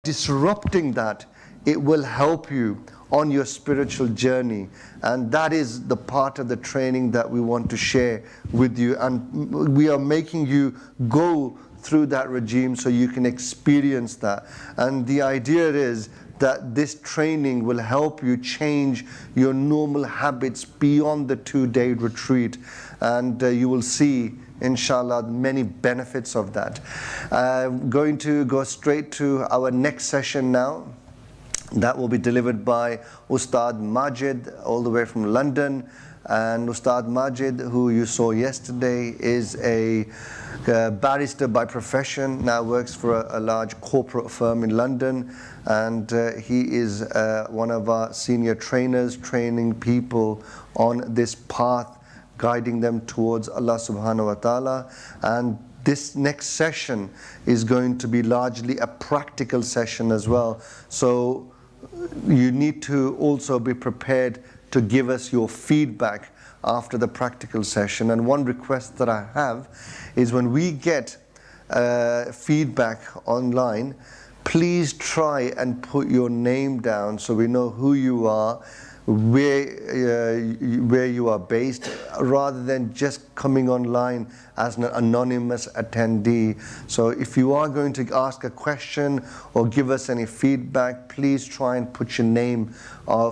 disrupting that, it will help you on your spiritual journey. And that is the part of the training that we want to share with you. And we are making you go through that regime so you can experience that. And the idea is that this training will help you change your normal habits beyond the 2-day retreat. And you will see, inshallah, many benefits of that. I'm going to go straight to our next session now. That will be delivered by Ustad Majid, all the way from London. And Ustad Majid, who you saw yesterday, is a barrister by profession, now works for a large corporate firm in London. And he is one of our senior trainers, training people on this path, guiding them towards Allah subhanahu wa ta'ala. And this next session is going to be largely a practical session as well. So you need to also be prepared to give us your feedback after the practical session. And one request that I have is, when we get feedback online, please try and put your name down so we know who you are, where you are based, rather than just coming online as an anonymous attendee. So if you are going to ask a question or give us any feedback, please try and put your name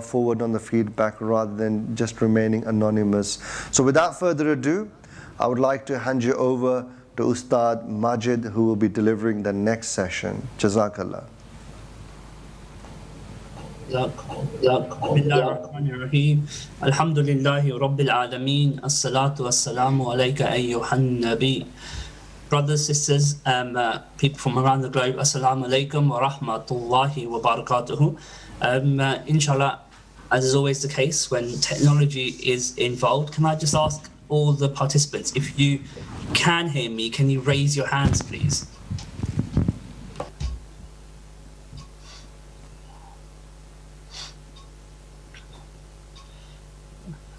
forward on the feedback rather than just remaining anonymous. So without further ado, I would like to hand you over to Ustad Majid, who will be delivering the next session. Jazakallah. Bismillahirrahmanirrahim. Alhamdulillahi Rabbil Alameen. As-salatu was-salamu alayka ayyuhan nabi. Brothers, sisters, people from around the globe, assalamu alaikum wa rahmatullahi wa barakatuhu. Inshallah, as is always the case when technology is involved, can I just ask all the participants, if you can hear me, can you raise your hands, please?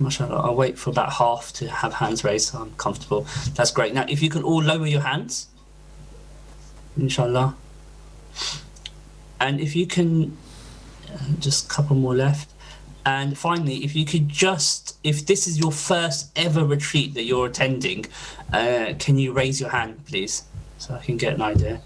MashaAllah, I'll wait for about half to have hands raised so I'm comfortable. That's great. Now, if you can all lower your hands, inshallah. And if you can, just a couple more left. And finally, if you could just, if this is your first ever retreat that you're attending, can you raise your hand, please, so I can get an idea.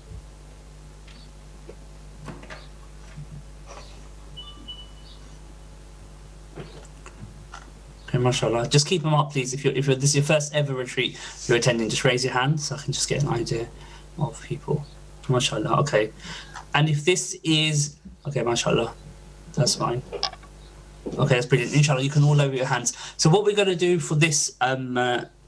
Okay, mashallah. Just keep them up, please. If this is your first ever retreat you're attending, just raise your hand so I can just get an idea of people. Mashallah. Okay. And if this is, okay, mashallah, that's fine. Okay, that's brilliant. Inshallah, you can all lower your hands. So what we're going to do for this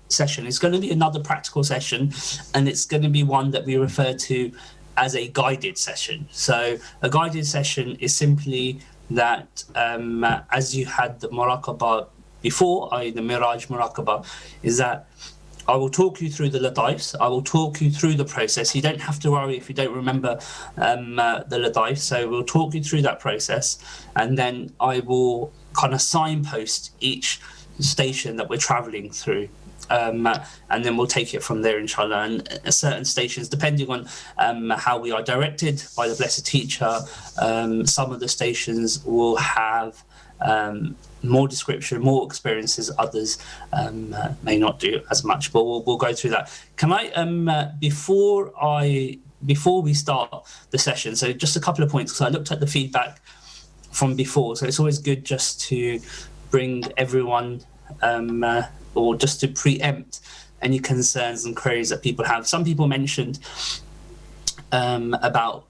session is going to be another practical session, and it's going to be one that we refer to as a guided session. So a guided session is simply that, as you had the Muraqabah before, i.e. the Mi'raj Muraqabah, is that I will talk you through the latayfs. I will talk you through the process. You don't have to worry if you don't remember the latayf. So we'll talk you through that process, and then I will kind of signpost each station that we're traveling through. And then we'll take it from there, inshallah. And certain stations, depending on how we are directed by the Blessed Teacher, some of the stations will have more description, more experiences. Others may not do as much, but we'll go through that. Can I, before we start the session, so just a couple of points, because I looked at the feedback from before, so it's always good just to bring everyone, or just to preempt any concerns and queries that people have. Some people mentioned about,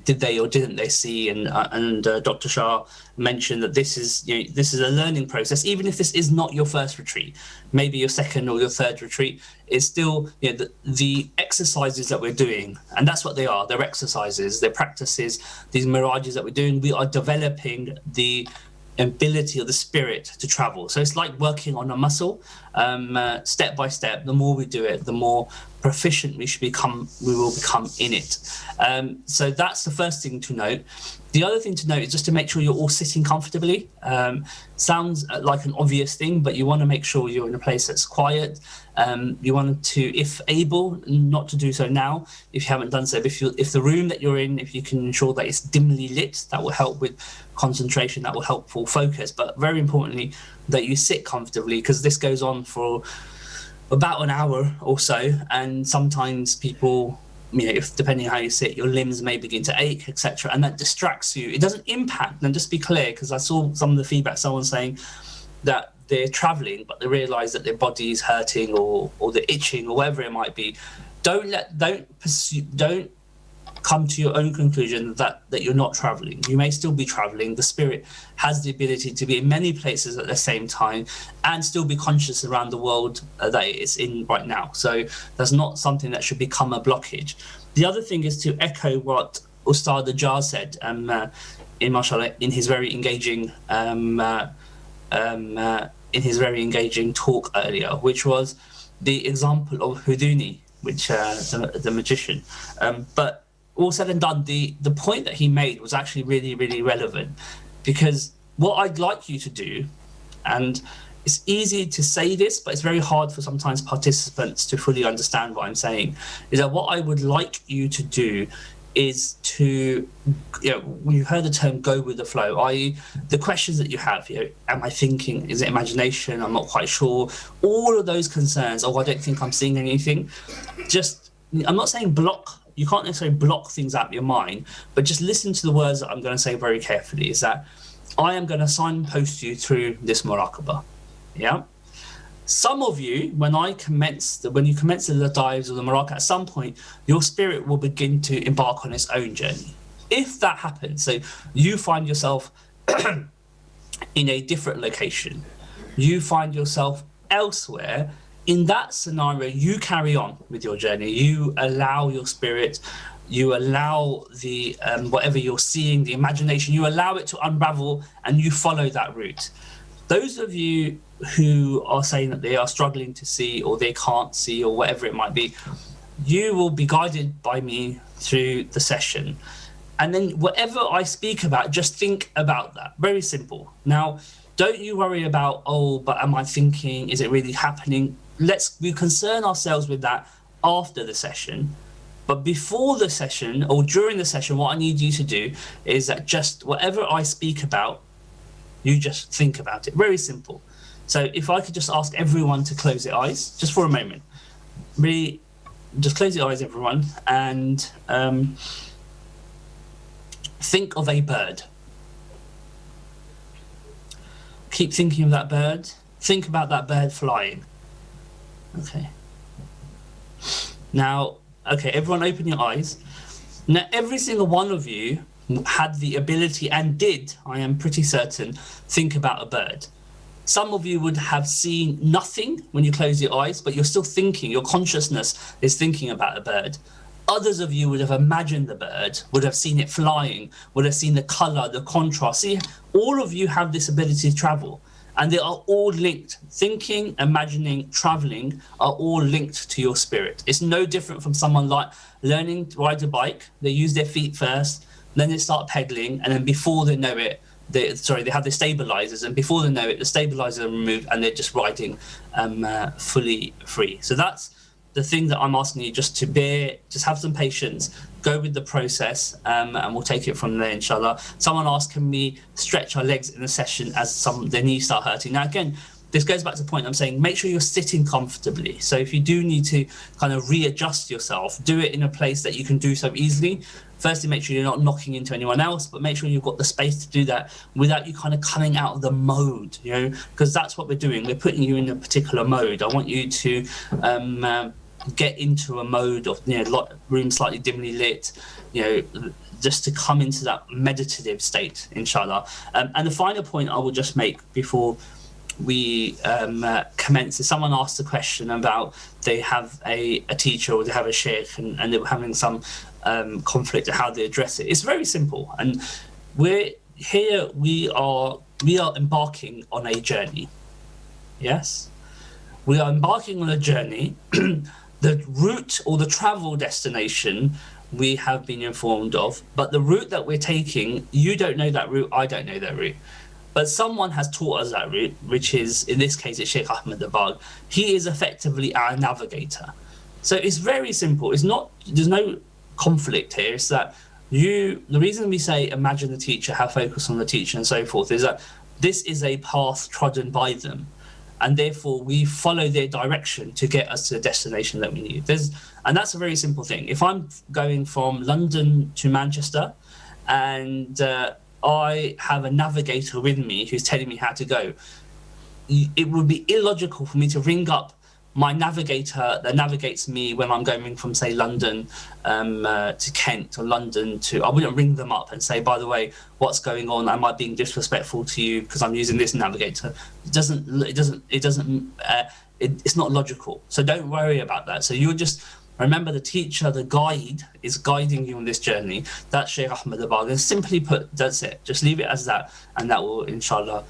did they or didn't they see, and Dr. Shah mentioned that this is a learning process. Even if this is not your first retreat, maybe your second or your third retreat, it's still the exercises that we're doing, and that's what they are. They're exercises, they're practices. These mirages that we're doing, we are developing the ability of the spirit to travel. So it's like working on a muscle, step by step. The more we do it, the more proficient we will become in it. So that's the first thing to note. The other thing to note is just to make sure you're all sitting comfortably. Sounds like an obvious thing, but you want to make sure you're in a place that's quiet. You want to, if able, not to do so now, if you haven't done so. If the room that you're in, if you can ensure that it's dimly lit, that will help with concentration, that will help for focus. But very importantly, that you sit comfortably, because this goes on for about an hour or so, and sometimes people, if depending on how you sit, your limbs may begin to ache, etc., and that distracts you. It doesn't impact, and just be clear, because I saw some of the feedback, someone saying that they're traveling but they realize that their body is hurting or they're itching or whatever it might be. Don't come to your own conclusion that you're not traveling. You may still be traveling. The spirit has the ability to be in many places at the same time and still be conscious around the world that it's in right now. So that's not something that should become a blockage. The other thing is to echo what Ustad Ajaz said in mashallah, in his very engaging talk earlier, which was the example of Houdini, which the magician. But all said and done, the point that he made was actually really, really relevant, because what I'd like you to do, and it's easy to say this, but it's very hard for sometimes participants to fully understand what I'm saying, is that what I would like you to do is to, you heard the term go with the flow, i.e. the questions that you have, am I thinking, is it imagination, I'm not quite sure, all of those concerns, I don't think I'm seeing anything, I'm not saying block. You can't necessarily block things out of your mind, but just listen to the words that I'm going to say very carefully, is that I am going to signpost you through this muraqabah. Yeah. Some of you, when you commence the latayfs or the muraqabah, at some point, your spirit will begin to embark on its own journey. If that happens, so you find yourself in a different location, you find yourself elsewhere, in that scenario, you carry on with your journey. You allow your spirit, you allow the whatever you're seeing, the imagination, you allow it to unravel, and you follow that route. Those of you who are saying that they are struggling to see, or they can't see, or whatever it might be, you will be guided by me through the session. And then whatever I speak about, just think about that. Very simple. Now, don't you worry about, but am I thinking, is it really happening? We concern ourselves with that after the session. But before the session or during the session, what I need you to do is that just whatever I speak about, you just think about it. Very simple. So if I could just ask everyone to close their eyes just for a moment. Really, just close your eyes, everyone, and think of a bird. Keep thinking of that bird. Think about that bird flying. Okay. Now, everyone open your eyes. Now, every single one of you had the ability and did, I am pretty certain, think about a bird. Some of you would have seen nothing when you close your eyes, but you're still thinking, your consciousness is thinking about a bird. Others of you would have imagined the bird, would have seen it flying, would have seen the color, the contrast. See, all of you have this ability to travel. And they are all linked. Thinking, imagining, traveling are all linked to your spirit. It's no different from someone like learning to ride a bike. They use their feet first, then they start pedaling, and then before they know it, they have their stabilizers, and before they know it, the stabilizers are removed, and they're just riding fully free. So that's the thing that I'm asking you, just to bear, just have some patience, go with the process, and we'll take it from there, inshallah. Someone asked, can we stretch our legs in the session as their knees start hurting? Now, again, this goes back to the point I'm saying, make sure you're sitting comfortably. So if you do need to kind of readjust yourself, do it in a place that you can do so easily. Firstly, make sure you're not knocking into anyone else, but make sure you've got the space to do that without you kind of coming out of the mode, because that's what we're doing. We're putting you in a particular mode. I want you to get into a mode of, room slightly dimly lit, just to come into that meditative state, inshallah. And the final point I will just make before we commence is, someone asked a question about they have a teacher or they have a sheikh, and they were having some conflict of how they address it. It's very simple, and we are embarking on a journey. Yes, we are embarking on a journey. The route or the travel destination we have been informed of, but the route that we're taking, you don't know that route, I don't know that route. But someone has taught us that route, which is, in this case, it's Sheikh Ahmad Dabag. He is effectively our navigator. So it's very simple. It's not, there's no conflict here. It's that the reason we say imagine the teacher, have focus on the teacher and so forth, is that this is a path trodden by them. And therefore we follow their direction to get us to the destination that we need. And that's a very simple thing. If I'm going from London to Manchester and I have a navigator with me who's telling me how to go, it would be illogical for me to ring up my navigator that navigates me when I'm going from, say, London to Kent or London to, I wouldn't ring them up and say, by the way, what's going on? Am I being disrespectful to you because I'm using this navigator? It's not logical. So don't worry about that. So you'll just remember the teacher, the guide is guiding you on this journey. That's Shaykh Ahmad Dabag. And simply put, that's it. Just leave it as that, and that will, inshallah,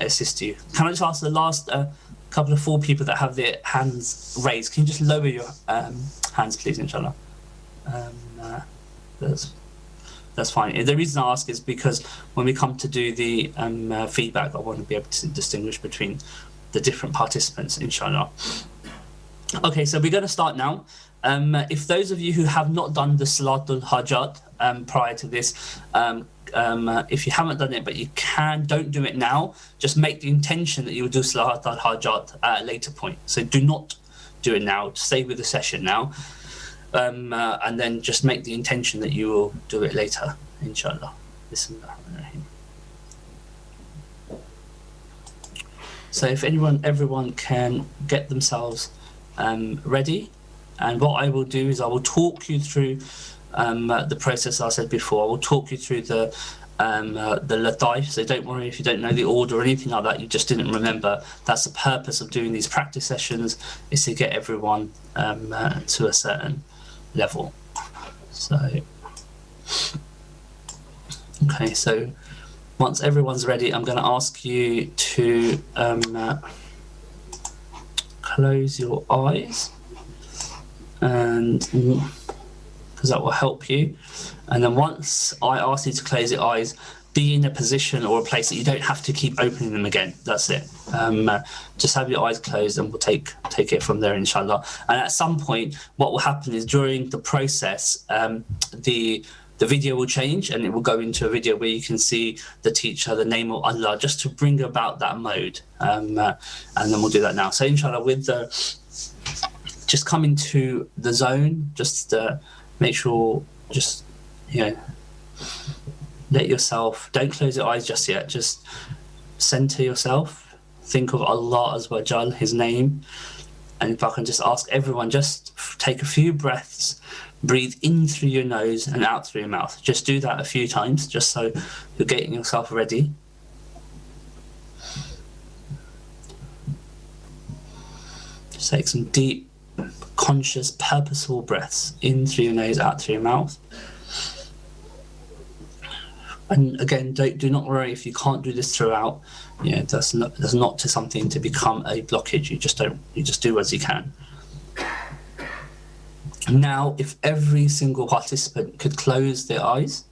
assist you. Can I just ask the last couple of 4 people that have their hands raised, can you just lower your hands, please, inshallah? That's fine. The reason I ask is because when we come to do the feedback, I want to be able to distinguish between the different participants, inshallah. Okay, so we're going to start now. If those of you who have not done the Salatul Hajat prior to this, if you haven't done it but you can, don't do it now. Just make the intention that you will do Salatul Hajat at a later point. So do not do it now. Stay with the session now, and then just make the intention that you will do it later, inshallah. Bismillahirrahmanirrahim. So if everyone can get themselves ready, and what I will do is I will talk you through the process I said before. I will talk you through the latayf, so don't worry if you don't know the order or anything like that, you just didn't remember. That's the purpose of doing these practice sessions, is to get everyone to a certain level. So, okay, so once everyone's ready, I'm going to ask you to close your eyes, and because that will help you. And then once I ask you to close your eyes, be in a position or a place that you don't have to keep opening them again. That's it. Just have your eyes closed, and we'll take it from there, inshallah. And at some point, what will happen is during the process, the video will change, and it will go into a video where you can see the teacher, the name of Allah, just to bring about that mode. And then we'll do that now. So inshallah, with just come into the zone, just make sure, just, let yourself, don't close your eyes just yet, just center yourself, think of Allah Azza wa Jal, his name. And if I can just ask everyone, just take a few breaths, breathe in through your nose and out through your mouth. Just do that a few times, just so you're getting yourself ready. Just take some deep, conscious, purposeful breaths in through your nose, out through your mouth. And again, do not worry if you can't do this throughout. That's not to something to become a blockage. You just do as you can. Now, if every single participant could close their eyes.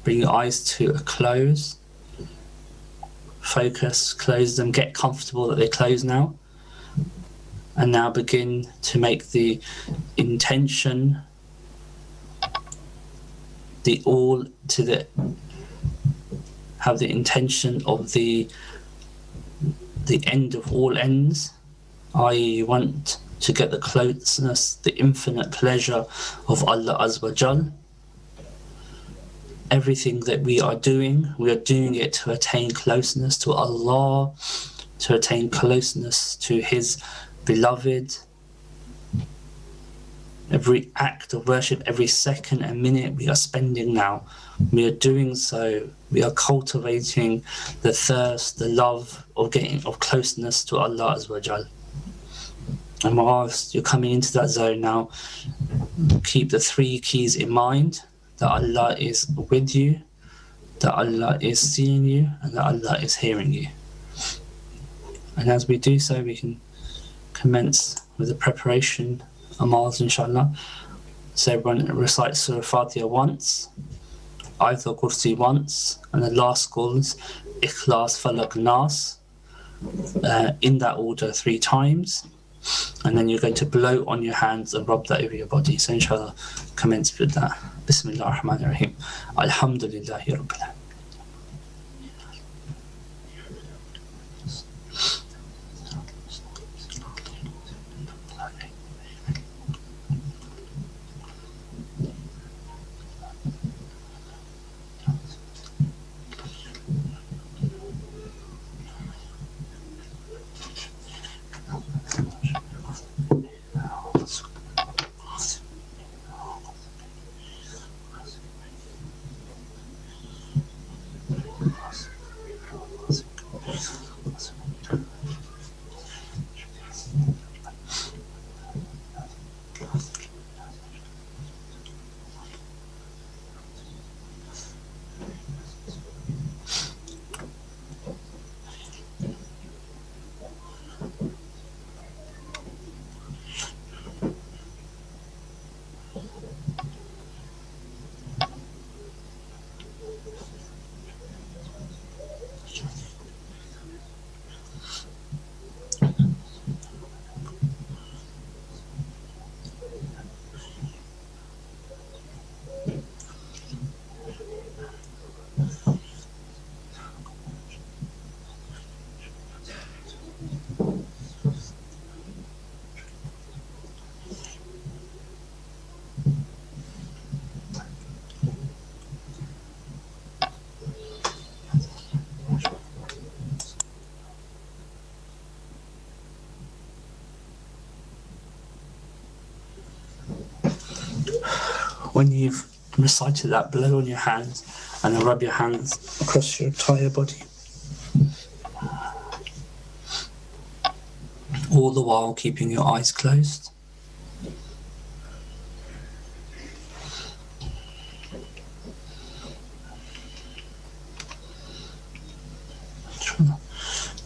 Bring your eyes to a close. Focus, close them, get comfortable that they're closed now. And now begin to make the intention, have the intention of the end of all ends, i.e. you want to get the closeness, the infinite pleasure of Allah Azza wa Jal. Everything that we are doing it to attain closeness to Allah, to attain closeness to His beloved. Every act of worship, every second and minute we are spending now, we are doing so, we are cultivating the thirst, the love of closeness to Allah Azza wa Jal. And whilst you're coming into that zone now, keep the 3 keys in mind, that Allah is with you, that Allah is seeing you and that Allah is hearing you. And as we do so, we can commence with the preparation amals, inshallah. So everyone recites Surah Fatiha once, Ayatul Kursi once, and the last calls Ikhlas, Falaq, Nas, in that order 3 times. And then you're going to blow on your hands and rub that over your body. So inshallah, commence with that. Bismillah ar-Rahman ar-Rahim. Alhamdulillahi Rabbil Alamin. When you've recited that, blow on your hands and then rub your hands across your entire body. All the while keeping your eyes closed.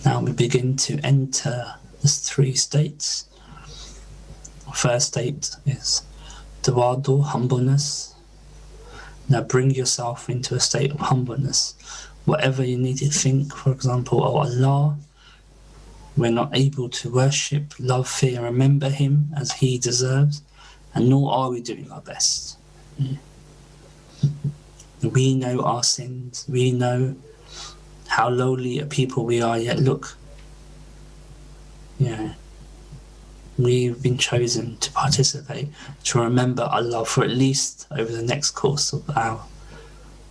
Now we begin to enter the 3 states. First state is tawadu, humbleness. Now bring yourself into a state of humbleness. Whatever you need to think, for example, oh Allah, we're not able to worship, love, fear, remember Him as He deserves, and nor are we doing our best. We know our sins, we know how lowly a people we are, yet look, we've been chosen to participate, to remember Allah for at least over the next course of the hour.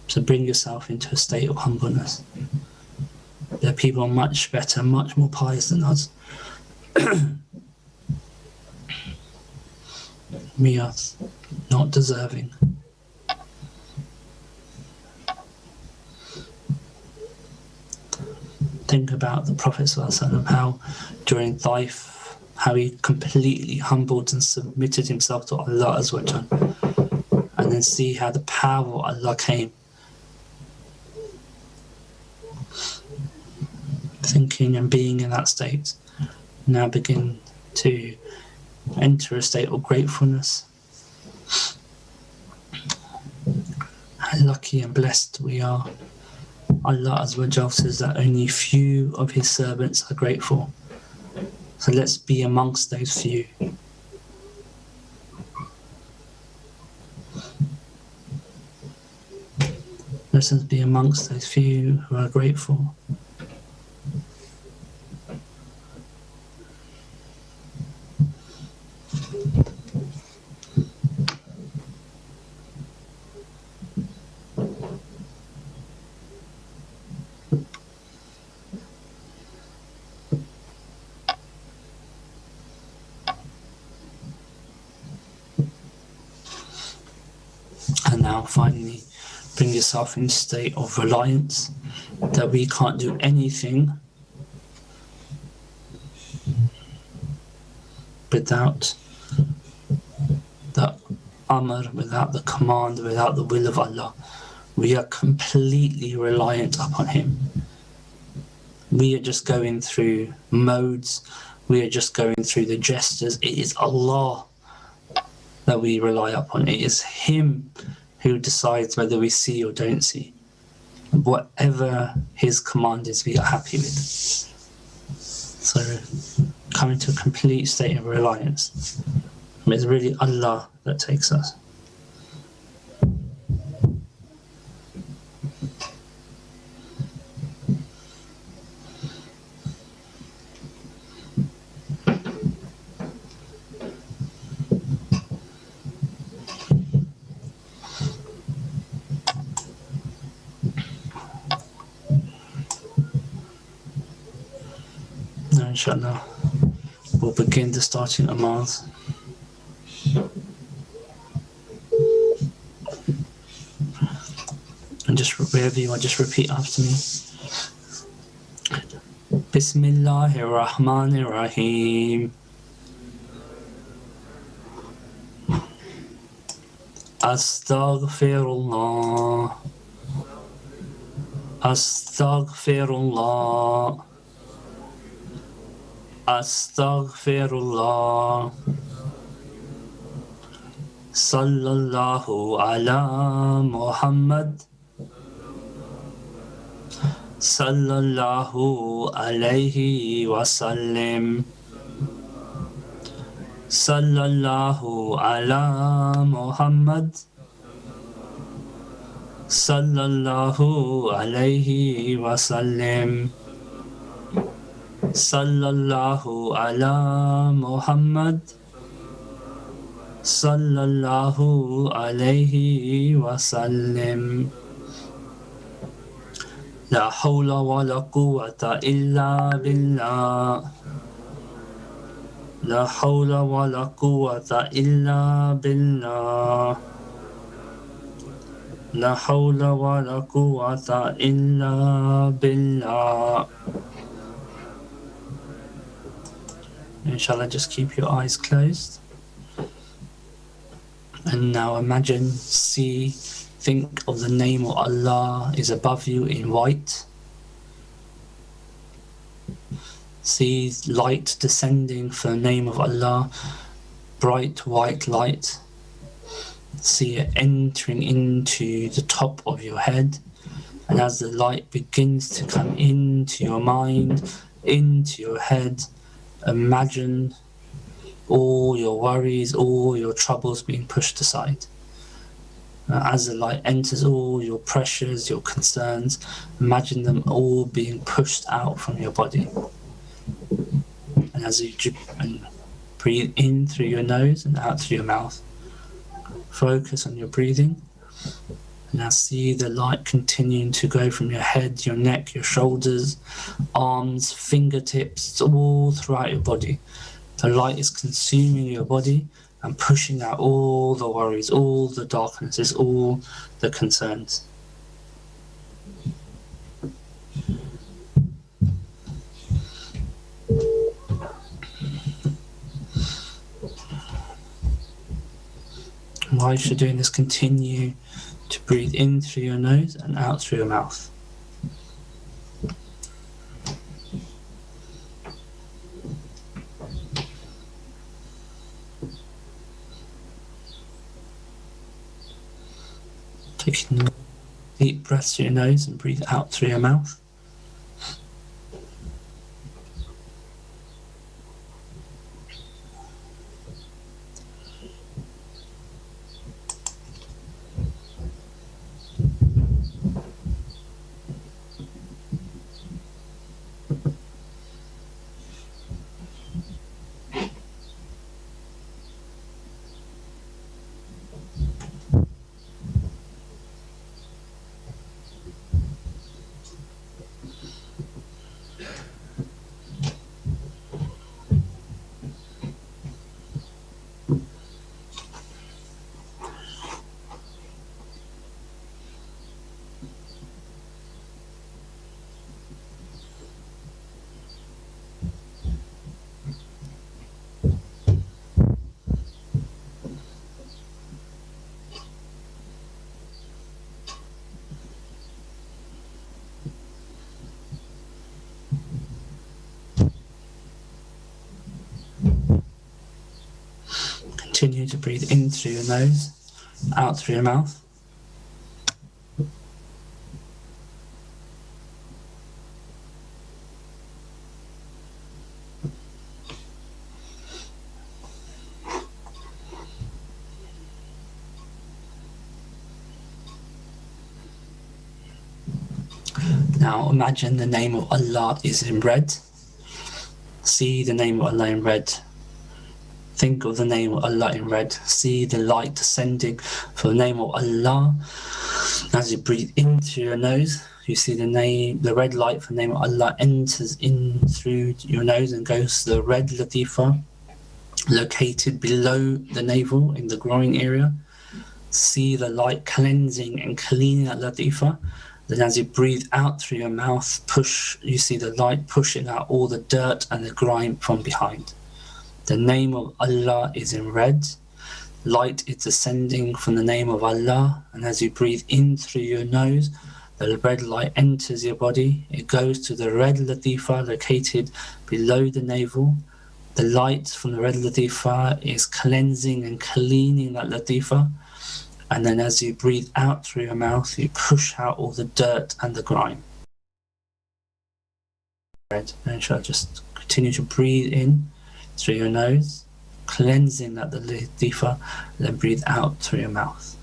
So bring yourself into a state of humbleness. There are people much better, much more pious than us. We are not deserving. Think about the Prophet ﷺ, how during Taif, how he completely humbled and submitted himself to Allah Azza wa Jal, and then see how the power of Allah came. Thinking and being in that state, now begin to enter a state of gratefulness. How lucky and blessed we are. Allah Azza wa Jal says that only few of His servants are grateful. So let's be amongst those few. Let us be amongst those few who are grateful. And now finally, bring yourself in a state of reliance, that we can't do anything without the amr, without the command, without the will of Allah. We are completely reliant upon Him. We are just going through modes. We are just going through the gestures. It is Allah that we rely upon. It is Him who decides whether we see or don't see. Whatever His command is, we are happy with. So, coming to a complete state of reliance. It's really Allah that takes us. Now, inshallah, we'll begin the starting Ahmad. And just wherever you are, just repeat after me. Bismillahir Rahmanir Rahim. Astaghfirullah. Astaghfirullah. Astaghfirullah. Sallallahu ala Muhammad. Sallallahu alayhi wa sallim. Sallallahu ala Muhammad. Sallallahu alayhi wa sallim. Sallallahu ala Muhammad. Sallallahu alayhi wa sallim. La hawla wa la quwwata illa billah. La hawla wa la quwwata illa billah. La hawla wa la quwwata illa billah. Inshallah, just keep your eyes closed. And now imagine, see, think of the name of Allah is above you in white. See light descending from the name of Allah, bright white light. See it entering into the top of your head. And as the light begins to come into your mind, into your head, imagine all your worries, all your troubles being pushed aside. As the light enters, all your pressures, your concerns, imagine them all being pushed out from your body. And as you breathe in through your nose and out through your mouth, focus on your breathing. And now see the light continuing to go from your head, your neck, your shoulders, arms, fingertips, all throughout your body. The light is consuming your body and pushing out all the worries, all the darknesses, all the concerns. While you're doing this, continue to breathe in through your nose and out through your mouth. Taking deep breaths through your nose and breathe out through your mouth. Continue to breathe in through your nose, out through your mouth. Now imagine the name of Allah is in red. See the name of Allah in red. Think of the name of Allah in red. See the light descending for the name of Allah. As you breathe in through your nose, you see the red light for the name of Allah enters in through your nose and goes to the red latifa located below the navel in the groin area. See the light cleansing and cleaning that latifa. Then as you breathe out through your mouth, you see the light pushing out all the dirt and the grime from behind. The name of Allah is in red. Light is descending from the name of Allah, and as you breathe in through your nose, the red light enters your body. It goes to the red latifa located below the navel. The light from the red latifa is cleansing and cleaning that latifa. And then as you breathe out through your mouth, you push out all the dirt and the grime. And shall just continue to breathe in through your nose, cleansing that the latifa, then breathe out through your mouth.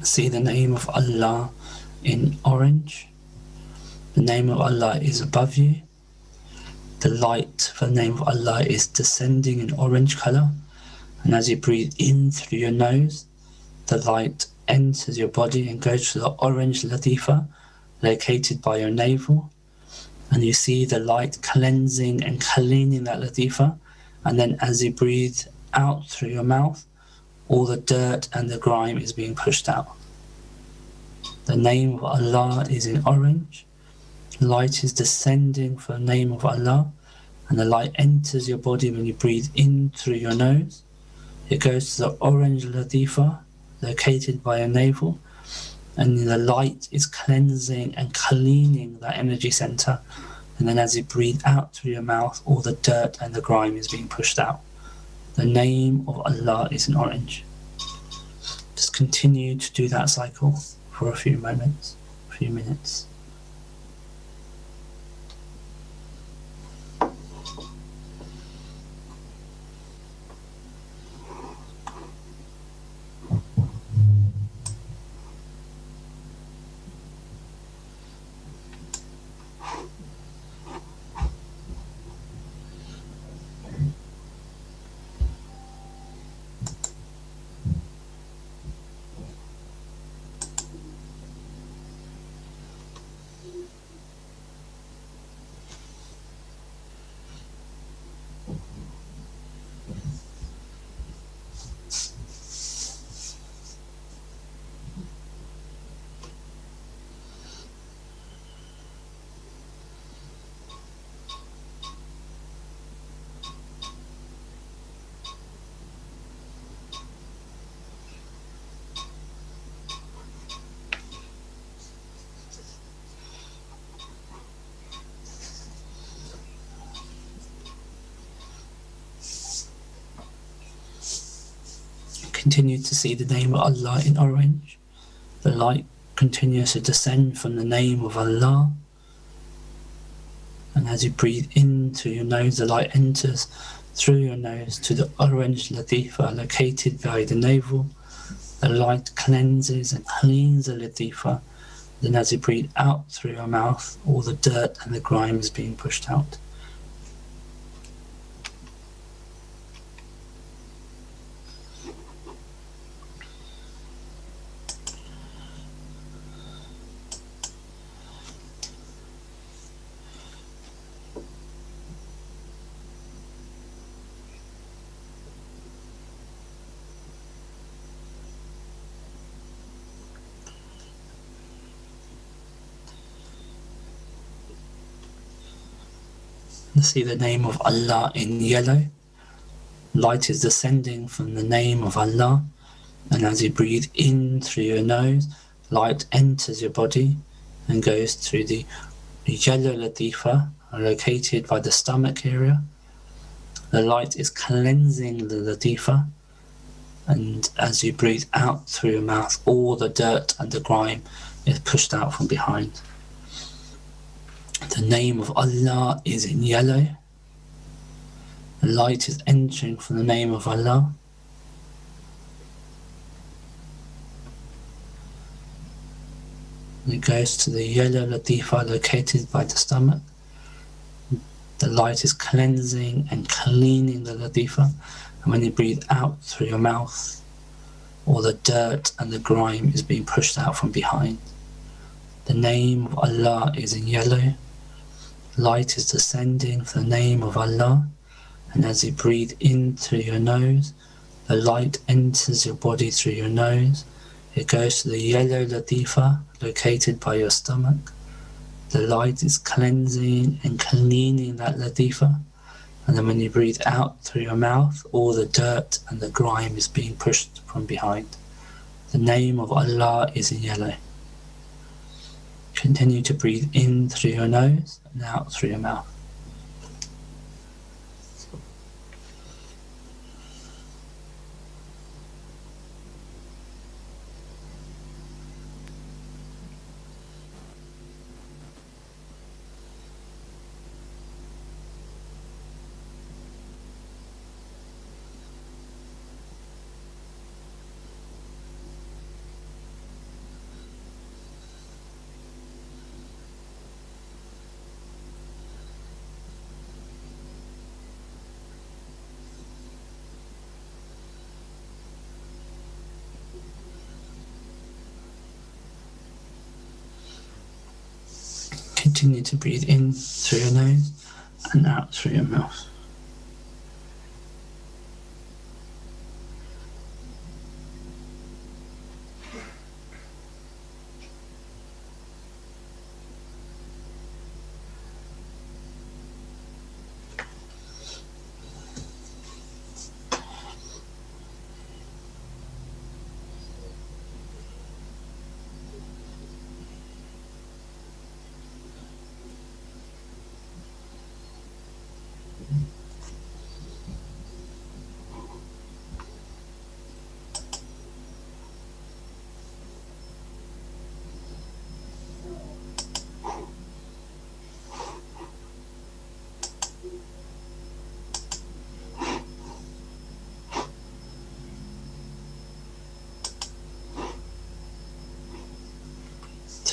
See the name of Allah in orange. The name of Allah is above you. The light for the name of Allah is descending in orange color. And as you breathe in through your nose, the light enters your body and goes to the orange latifa located by your navel. And you see the light cleansing and cleaning that latifa. And then as you breathe out through your mouth, all the dirt and the grime is being pushed out. The name of Allah is in orange. Light is descending for the name of Allah, and the light enters your body when you breathe in through your nose. It goes to the orange latifa located by your navel, and the light is cleansing and cleaning that energy center. And then as you breathe out through your mouth, all the dirt and the grime is being pushed out. The name of Allah is in orange. Just continue to do that cycle for a few moments, a few minutes. Continue to see the name of Allah in orange. The light continues to descend from the name of Allah. And as you breathe into your nose, the light enters through your nose to the orange latifa located by the navel. The light cleanses and cleans the latifa. Then as you breathe out through your mouth, all the dirt and the grime is being pushed out. See the name of Allah in yellow. Light is descending from the name of Allah, and as you breathe in through your nose, light enters your body and goes through the yellow latifa located by the stomach area. The light is cleansing the latifa, and as you breathe out through your mouth, all the dirt and the grime is pushed out from behind. The name of Allah is in yellow. The light is entering from the name of Allah. And it goes to the yellow latifa located by the stomach. The light is cleansing and cleaning the latifa. And when you breathe out through your mouth, all the dirt and the grime is being pushed out from behind. The name of Allah is in yellow. Light is descending from the name of Allah, and as you breathe in through your nose, the light enters your body through your nose. It goes to the yellow latifa located by your stomach. The light is cleansing and cleaning that latifa, and then when you breathe out through your mouth, all the dirt and the grime is being pushed from behind. The name of Allah is in yellow. Continue to breathe in through your nose and out through your mouth. Continue to breathe in through your nose and out through your mouth.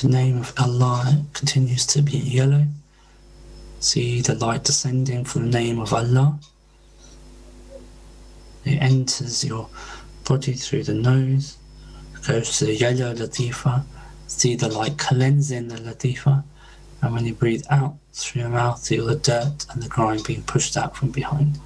The name of Allah continues to be in yellow. See the light descending from the name of Allah. It enters your body through the nose, goes to the yellow latifa. See the light cleansing the latifa, and when you breathe out through your mouth, feel the dirt and the grime being pushed out from behind.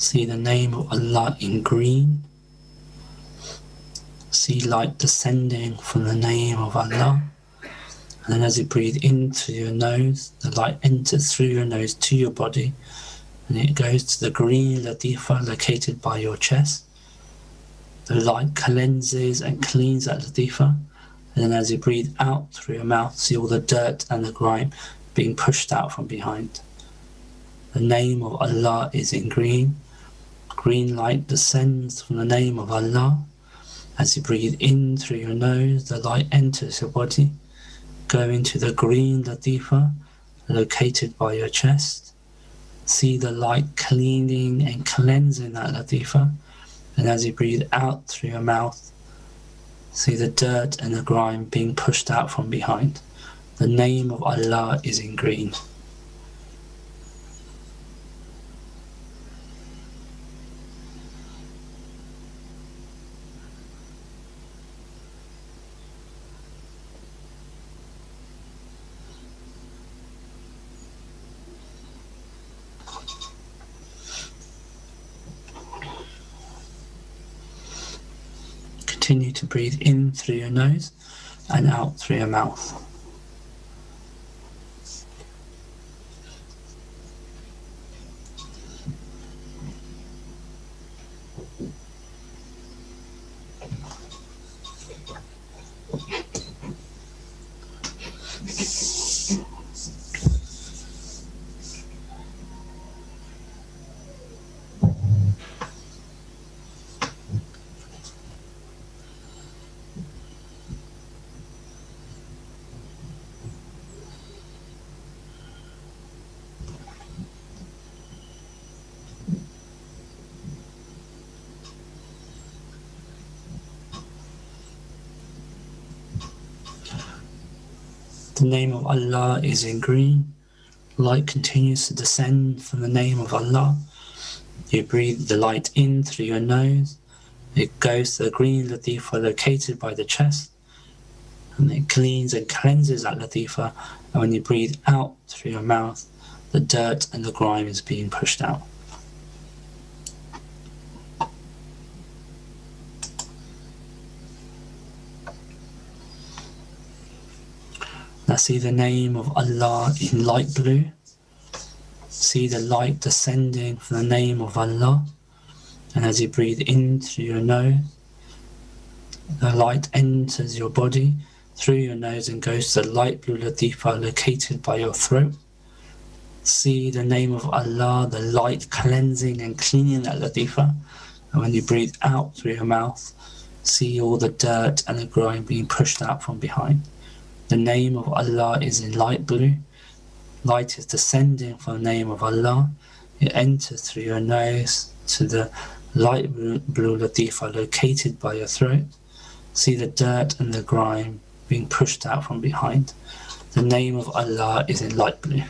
See the name of Allah in green. See light descending from the name of Allah. And then as you breathe into your nose, the light enters through your nose to your body. And it goes to the green latifa located by your chest. The light cleanses and cleans that latifa. And then as you breathe out through your mouth, see all the dirt and the grime being pushed out from behind. The name of Allah is in green. Green light descends from the name of Allah. As you breathe in through your nose, the light enters your body, going to the green latifa located by your chest. See the light cleaning and cleansing that latifa. And as you breathe out through your mouth, see the dirt and the grime being pushed out from behind. The name of Allah is in green. Continue to breathe in through your nose and out through your mouth. The name of Allah is in green. Light continues to descend from the name of Allah. You breathe the light in through your nose. It goes to the green latifa located by the chest. And it cleans and cleanses that latifa. And when you breathe out through your mouth, the dirt and the grime is being pushed out. Now see the name of Allah in light blue. See the light descending from the name of Allah. And as you breathe in through your nose, the light enters your body through your nose and goes to the light blue latifa located by your throat. See the name of Allah, the light cleansing and cleaning that latifa. And when you breathe out through your mouth, see all the dirt and the grime being pushed out from behind. The name of Allah is in light blue. Light is descending from the name of Allah. It enters through your nose to the light blue latifa located by your throat. See the dirt and the grime being pushed out from behind. The name of Allah is in light blue.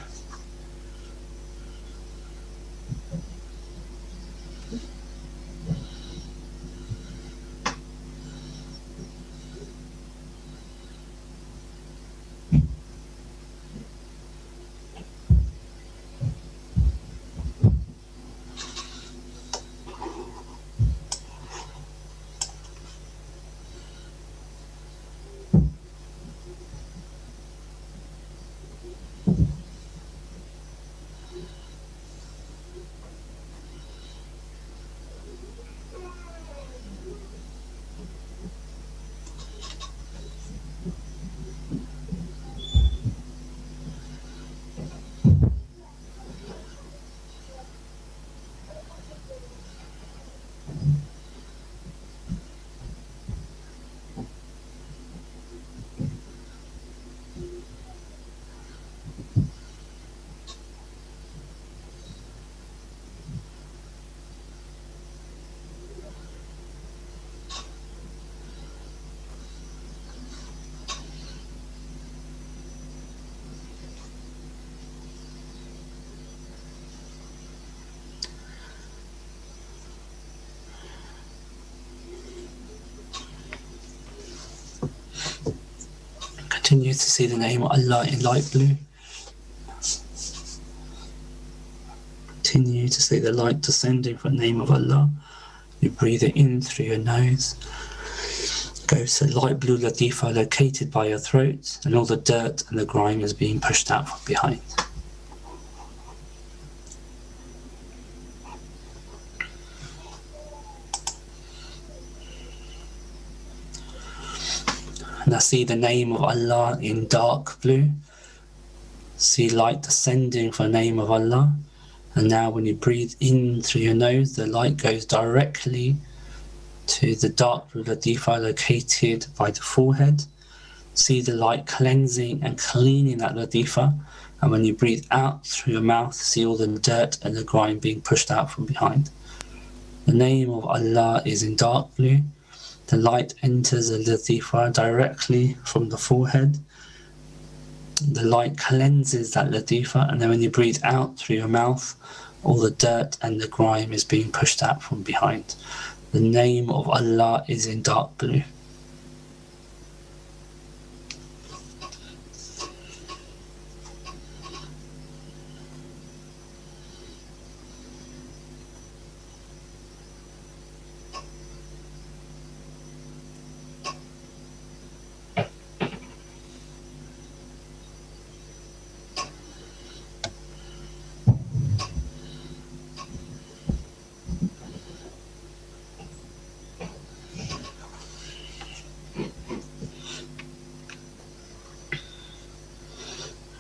Continue to see the name of Allah in light blue. Continue to see the light descending from the name of Allah. You breathe it in through your nose. Goes to light blue latifa located by your throat, and all the dirt and the grime is being pushed out from behind. Now see the name of Allah in dark blue. See light descending from the name of Allah. And now when you breathe in through your nose, the light goes directly to the dark blue latifa located by the forehead. See the light cleansing and cleaning that latifa. And when you breathe out through your mouth, see all the dirt and the grime being pushed out from behind. The name of Allah is in dark blue. The light enters the latifa directly from the forehead. The light cleanses that latifa, and then when you breathe out through your mouth, all the dirt and the grime is being pushed out from behind. The name of Allah is in dark blue.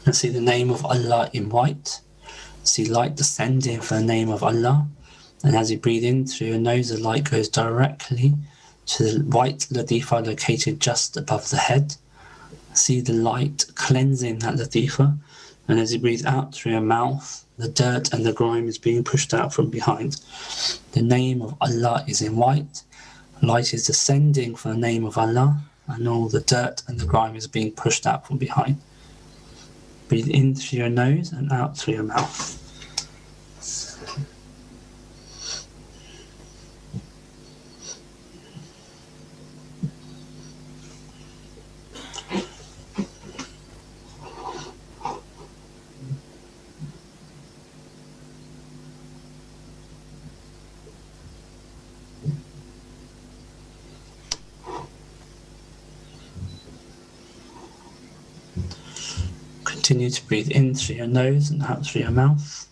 And see the name of Allah in white. See light descending from the name of Allah. And as you breathe in through your nose, the light goes directly to the white latifa located just above the head. See the light cleansing that latifa. And as you breathe out through your mouth, the dirt and the grime is being pushed out from behind. The name of Allah is in white. Light is descending from the name of Allah. And all the dirt and the grime is being pushed out from behind. Breathe in through your nose and out through your mouth. Continue to breathe in through your nose and out through your mouth.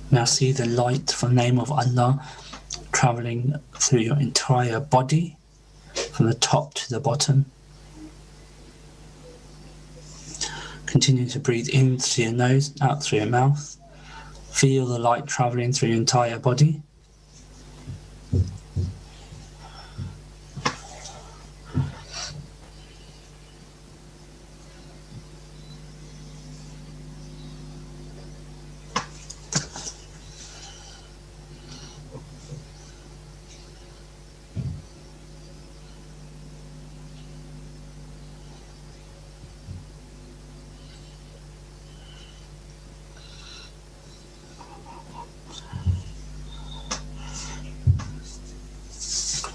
Now see the light from the name of Allah traveling through your entire body, from the top to the bottom. Continue to breathe in through your nose, out through your mouth. Feel the light traveling through your entire body.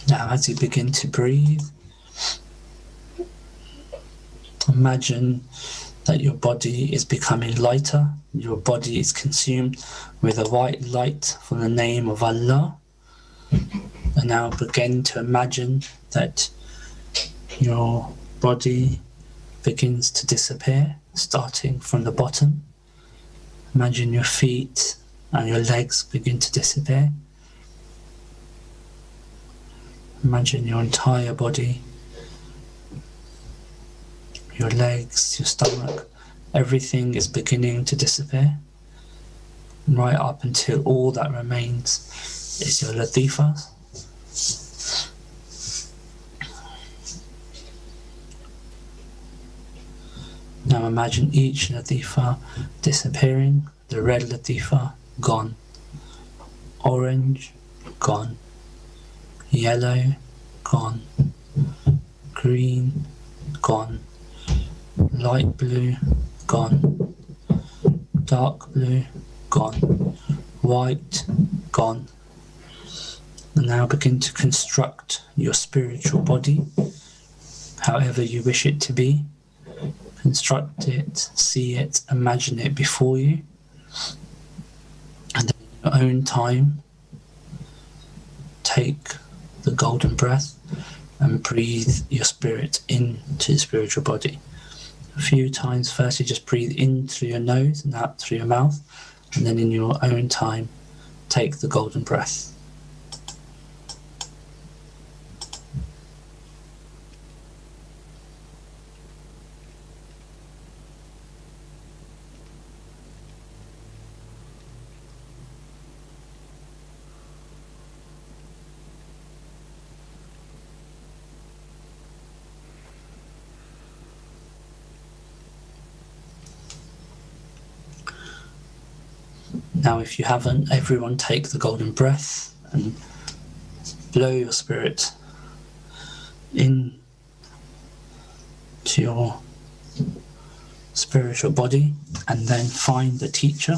Now as you begin to breathe, imagine that your body is becoming lighter. Your body is consumed with a white light from the name of Allah. And now begin to imagine that your body begins to disappear, starting from the bottom. Imagine your feet and your legs begin to disappear. Imagine your entire body, your legs, your stomach, everything is beginning to disappear. Right up until all that remains is your latifas. Now imagine each latifa disappearing. The red latifa, gone. Orange, gone. Yellow, gone. Green, gone. Light blue, gone. Dark blue, gone. White, gone. And now begin to construct your spiritual body, however you wish it to be. Construct it, see it, imagine it before you. And then in your own time, take the golden breath and breathe your spirit into the spiritual body. A few times, firstly just breathe in through your nose and out through your mouth, and then in your own time, take the golden breath. Now, if you haven't, everyone take the golden breath and blow your spirit in to your spiritual body, and then find the teacher.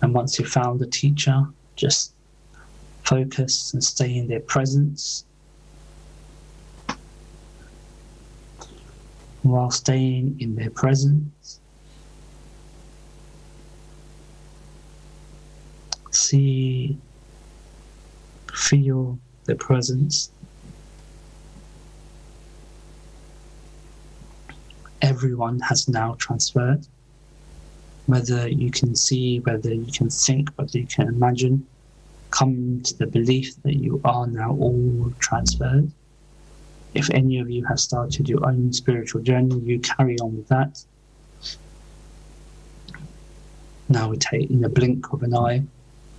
And once you've found the teacher, just focus and stay in their presence. While staying in their presence, see, feel their presence. Everyone has now transferred. Whether you can see, whether you can think, whether you can imagine, come to the belief that you are now all transferred. If any of you have started your own spiritual journey, you carry on with that. Now we take, in the blink of an eye,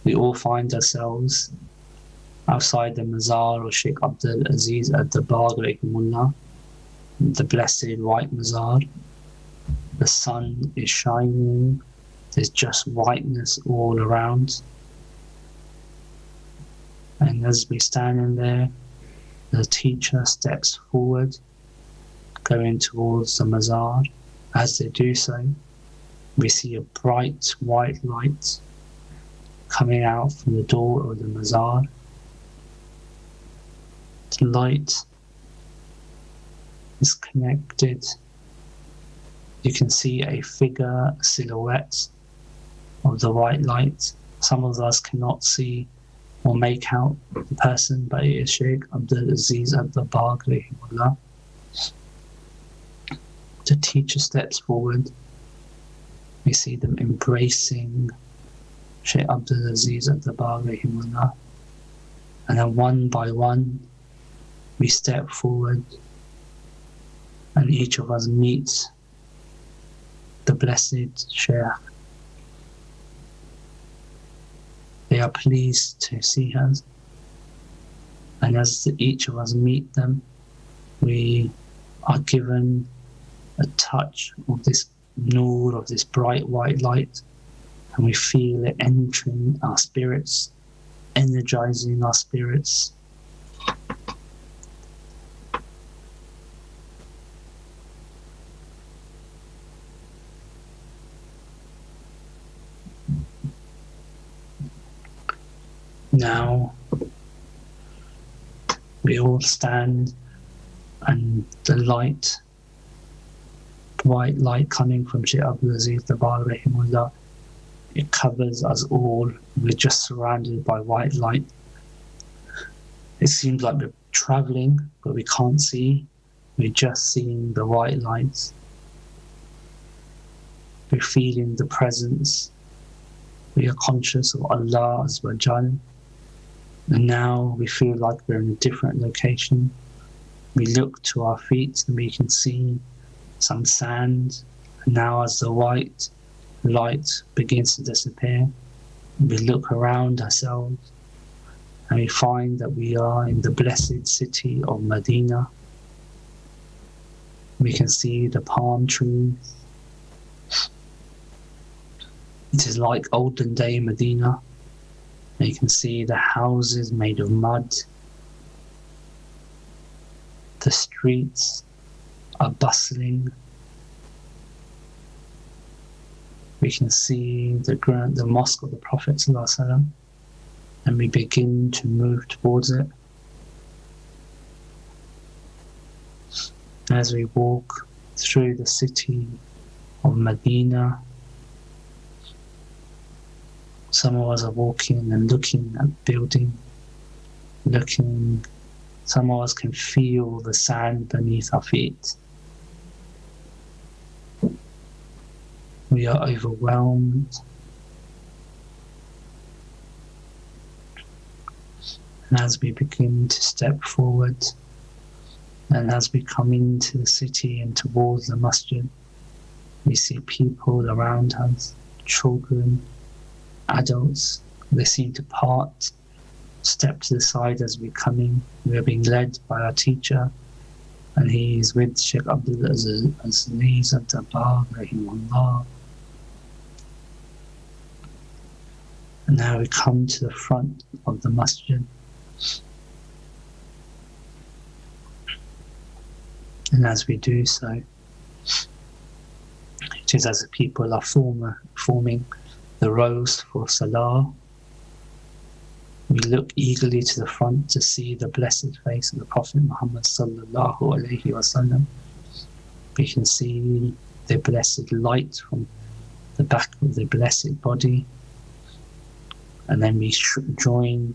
we all find ourselves outside the Mazar of Sheikh Abdul Aziz at the Bagh, the blessed white Mazar. The sun is shining, there's just whiteness all around. And as we stand in there, the teacher steps forward, going towards the Mazar. As they do so, we see a bright white light coming out from the door of the Mazar. The light is connected. You can see a figure, a silhouette of the white light. Some of us cannot see or make out the person, but it is Sheikh Abdul Aziz at the Bagh. The teacher steps forward. We see them embracing Sheikh Abdul Aziz at the Bagh. And then one by one, we step forward and each of us meets the blessed Sheikh. They are pleased to see us, and as each of us meet them, we are given a touch of this nur, of this bright white light, and we feel it entering our spirits, energizing our spirits. Now we all stand, and the light, white light coming from Shaykh Abdul Aziz the Bar Rahimullah, it covers us all. We're just surrounded by white light. It seems like we're traveling, but we can't see. We're just seeing the white lights. we're feeling the presence. We are conscious of Allah Azza wa Jal. And now we feel like we're in a different location. We look to our feet and we can see some sand. And now as the white light begins to disappear, we look around ourselves and we find that we are in the blessed city of Medina. We can see the palm trees. It is like olden day Medina. You can see the houses made of mud. The streets are bustling. We can see the mosque of the Prophet ﷺ, and we begin to move towards it. As we walk through the city of Medina, some of us are walking and looking at building, some of us can feel the sand beneath our feet. We are overwhelmed. And as we begin to step forward, and as we come into the city and towards the masjid, we see people around us, children, adults. They seem to step to the side as we come in. We are being led by our teacher, and he is with Sheikh Abdul Aziz Al-Dabbar, rahimahullah. And now we come to the front of the masjid. And as we do so, it is as the people are forming the rows for Salah. We look eagerly to the front to see the blessed face of the Prophet Muhammad sallallahu alaihi wasallam. We can see the blessed light from the back of the blessed body. And then we join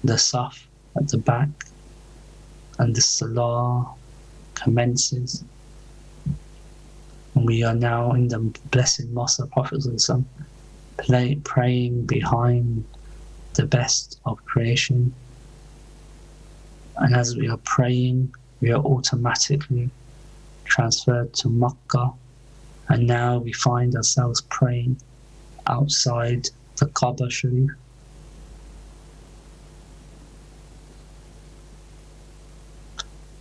the Saf at the back, and the Salah commences. And we are now in the blessed mosque of the Prophet praying behind the best of creation. And as we are praying, we are automatically transferred to Makkah, and now we find ourselves praying outside the Kaaba Sharif.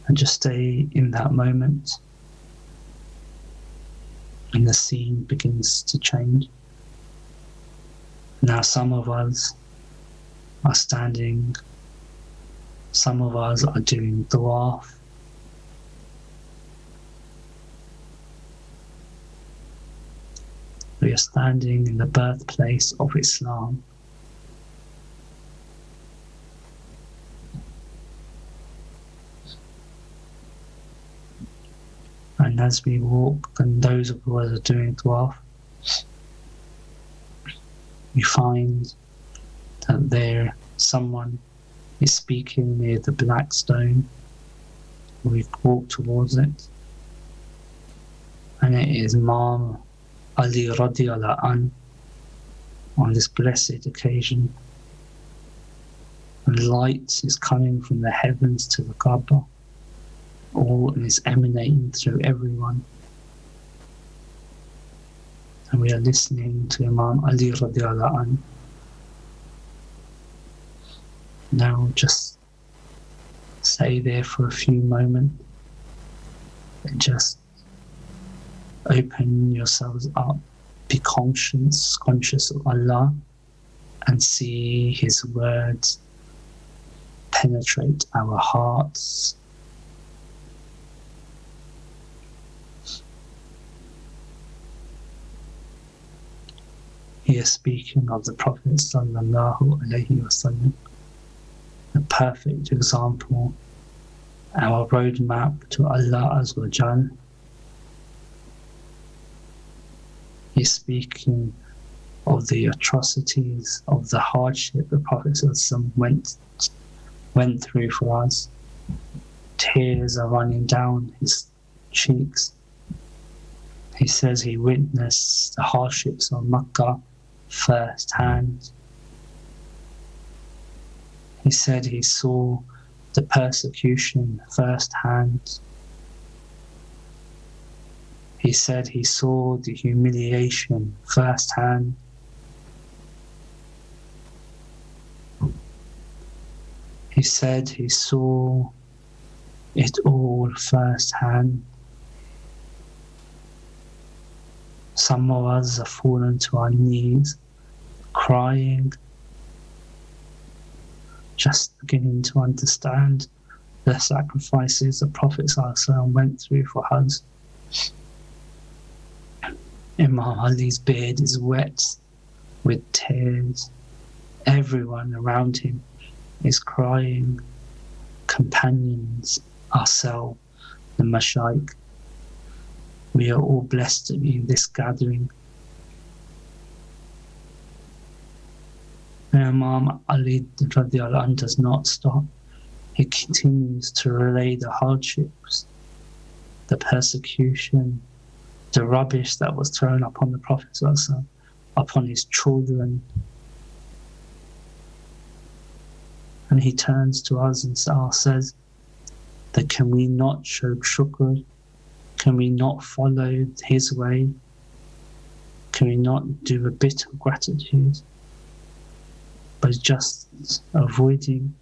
And just stay in that moment, and the scene begins to change. Now some of us are standing, some of us are doing tawaf. We are standing in the birthplace of Islam. And as we walk, and those of us are doing tawaf, we find that someone is speaking near the black stone. We walk towards it, and it is Imam Ali radiallahu anh on this blessed occasion. And light is coming from the heavens to the Kaaba, all is emanating through everyone. And we are listening to Imam Ali radiallahu anh. Now just stay there for a few moments and just open yourselves up. Be conscious of Allah, and see His words penetrate our hearts. He is speaking of the Prophet sallallahu alaihi wasallam, the perfect example, our roadmap to Allah Azza wa Jal. He's speaking of the atrocities, of the hardship the Prophet ﷺ went through for us. Tears are running down his cheeks. He says he witnessed the hardships of Makkah firsthand. He said he saw the persecution firsthand. He said he saw the humiliation firsthand. He said he saw it all firsthand. Some of us have fallen to our knees, crying, just beginning to understand the sacrifices the Prophet ﷺ went through for us. Imam Ali's beard is wet with tears. Everyone around him is crying. Companions, ourselves, the Mashaykh. We are all blessed to be in this gathering. And Imam Ali radiallahu anhu does not stop. He continues to relay the hardships, the persecution, the rubbish that was thrown upon the Prophet ﷺ, upon his children. And he turns to us and says that can we not show shukr? Can we not follow his way? Can we not do a bit of gratitude? By just avoiding,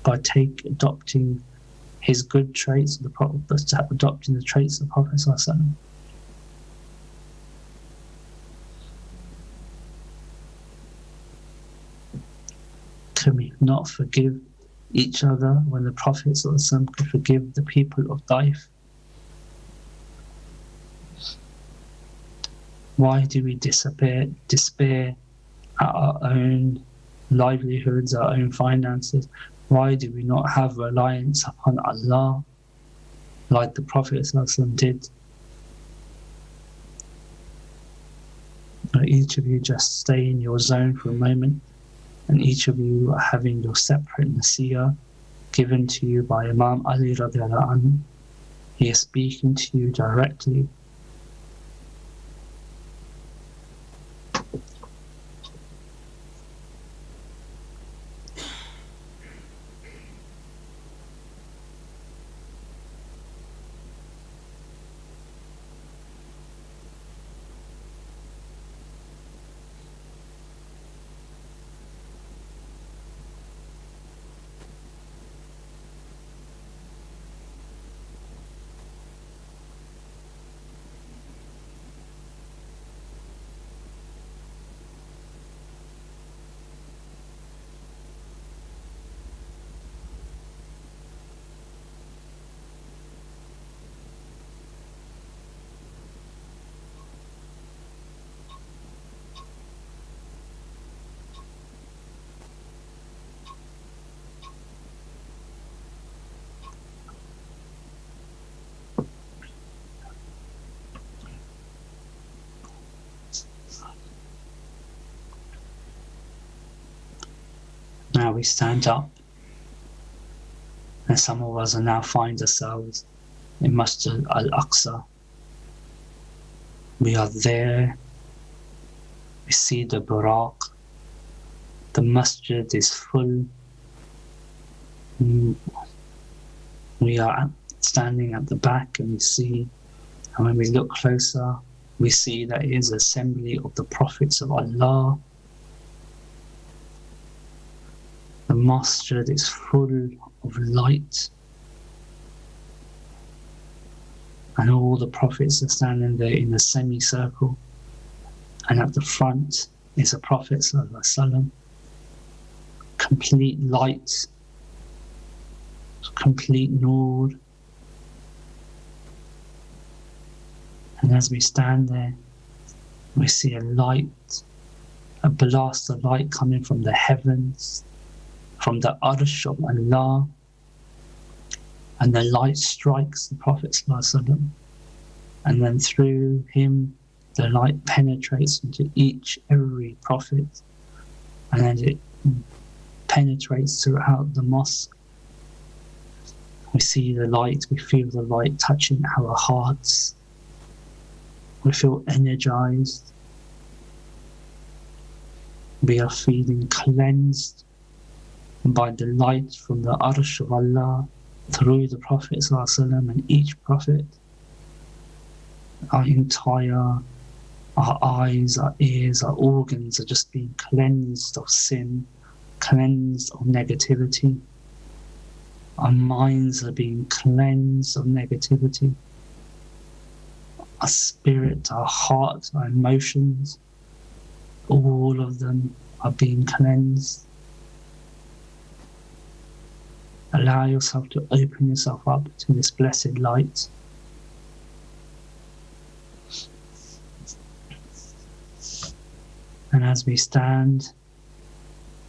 by adopting his good traits of the Prophet, adopting the traits of the Prophet ﷺ. Can we not forgive each other when the Prophet ﷺ could forgive the people of Taif? Why do we despair at our own livelihoods, our own finances? Why do we not have reliance upon Allah like the Prophet ﷺ did? Each of you just stay in your zone for a moment, and each of you are having your separate nasiyah given to you by Imam Ali radiallahu anhu. He is speaking to you directly. Now we stand up, and some of us are now find ourselves in Masjid al-Aqsa. We are there. We see the Buraq. The masjid is full. We are standing at the back, and we see, and when we look closer, we see that it is an assembly of the prophets of Allah. The masjid is full of light, and all the prophets are standing there in a semicircle, and at the front is a Prophet sallallahu alaihi wasallam. Complete light, complete nur. And as we stand there, we see a light, a blast of light coming from the heavens, from the arsh of Allah, and the light strikes the Prophet ﷺ, and then through him the light penetrates into every prophet, and then it penetrates throughout the mosque. We see the light, we feel the light touching our hearts, We feel energized. We are feeling cleansed by the light from the Arsh of Allah through the Prophet ﷺ and each Prophet. Our eyes, our ears, our organs are just being cleansed of sin, cleansed of negativity. Our minds are being cleansed of negativity. Our spirit, our heart, our emotions, all of them are being cleansed. Allow yourself to open yourself up to this blessed light. And as we stand,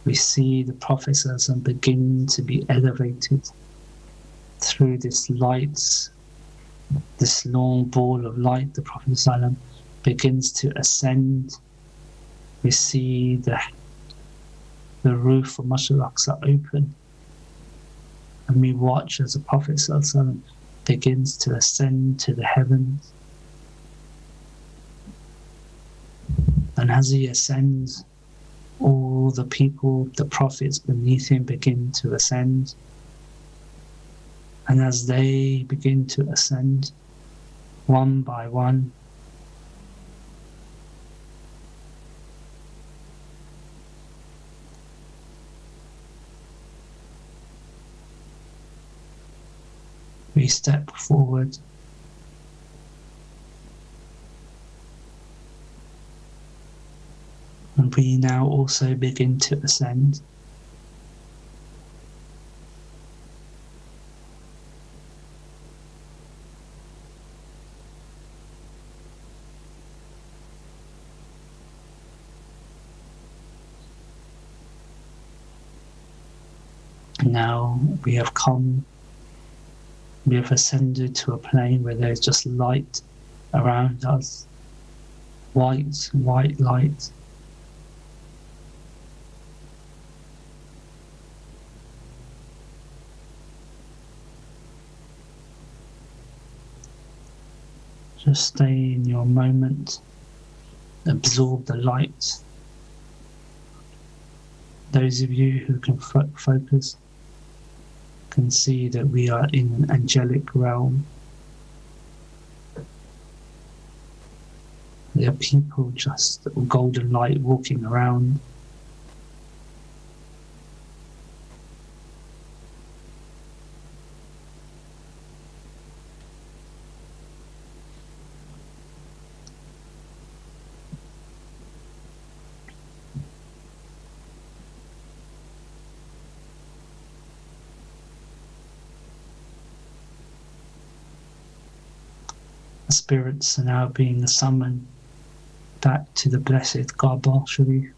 we see the Prophet ﷺ begin to be elevated through this light, this long ball of light. The Prophet ﷺ begins to ascend. We see the roof of Masjid al-Aqsa open, and we watch as the Prophet ﷺ begins to ascend to the heavens. And as he ascends, all the people, the prophets beneath him begin to ascend. And as they begin to ascend, one by one, we step forward. And we now also begin to ascend. Now we have ascended to a plane where there is just light around us, white light. Just stay in your moment, absorb the light. Those of you who can focus can see that we are in an angelic realm. There are people just golden light walking around. Spirits are now being summoned back to the blessed Kaaba Sharif,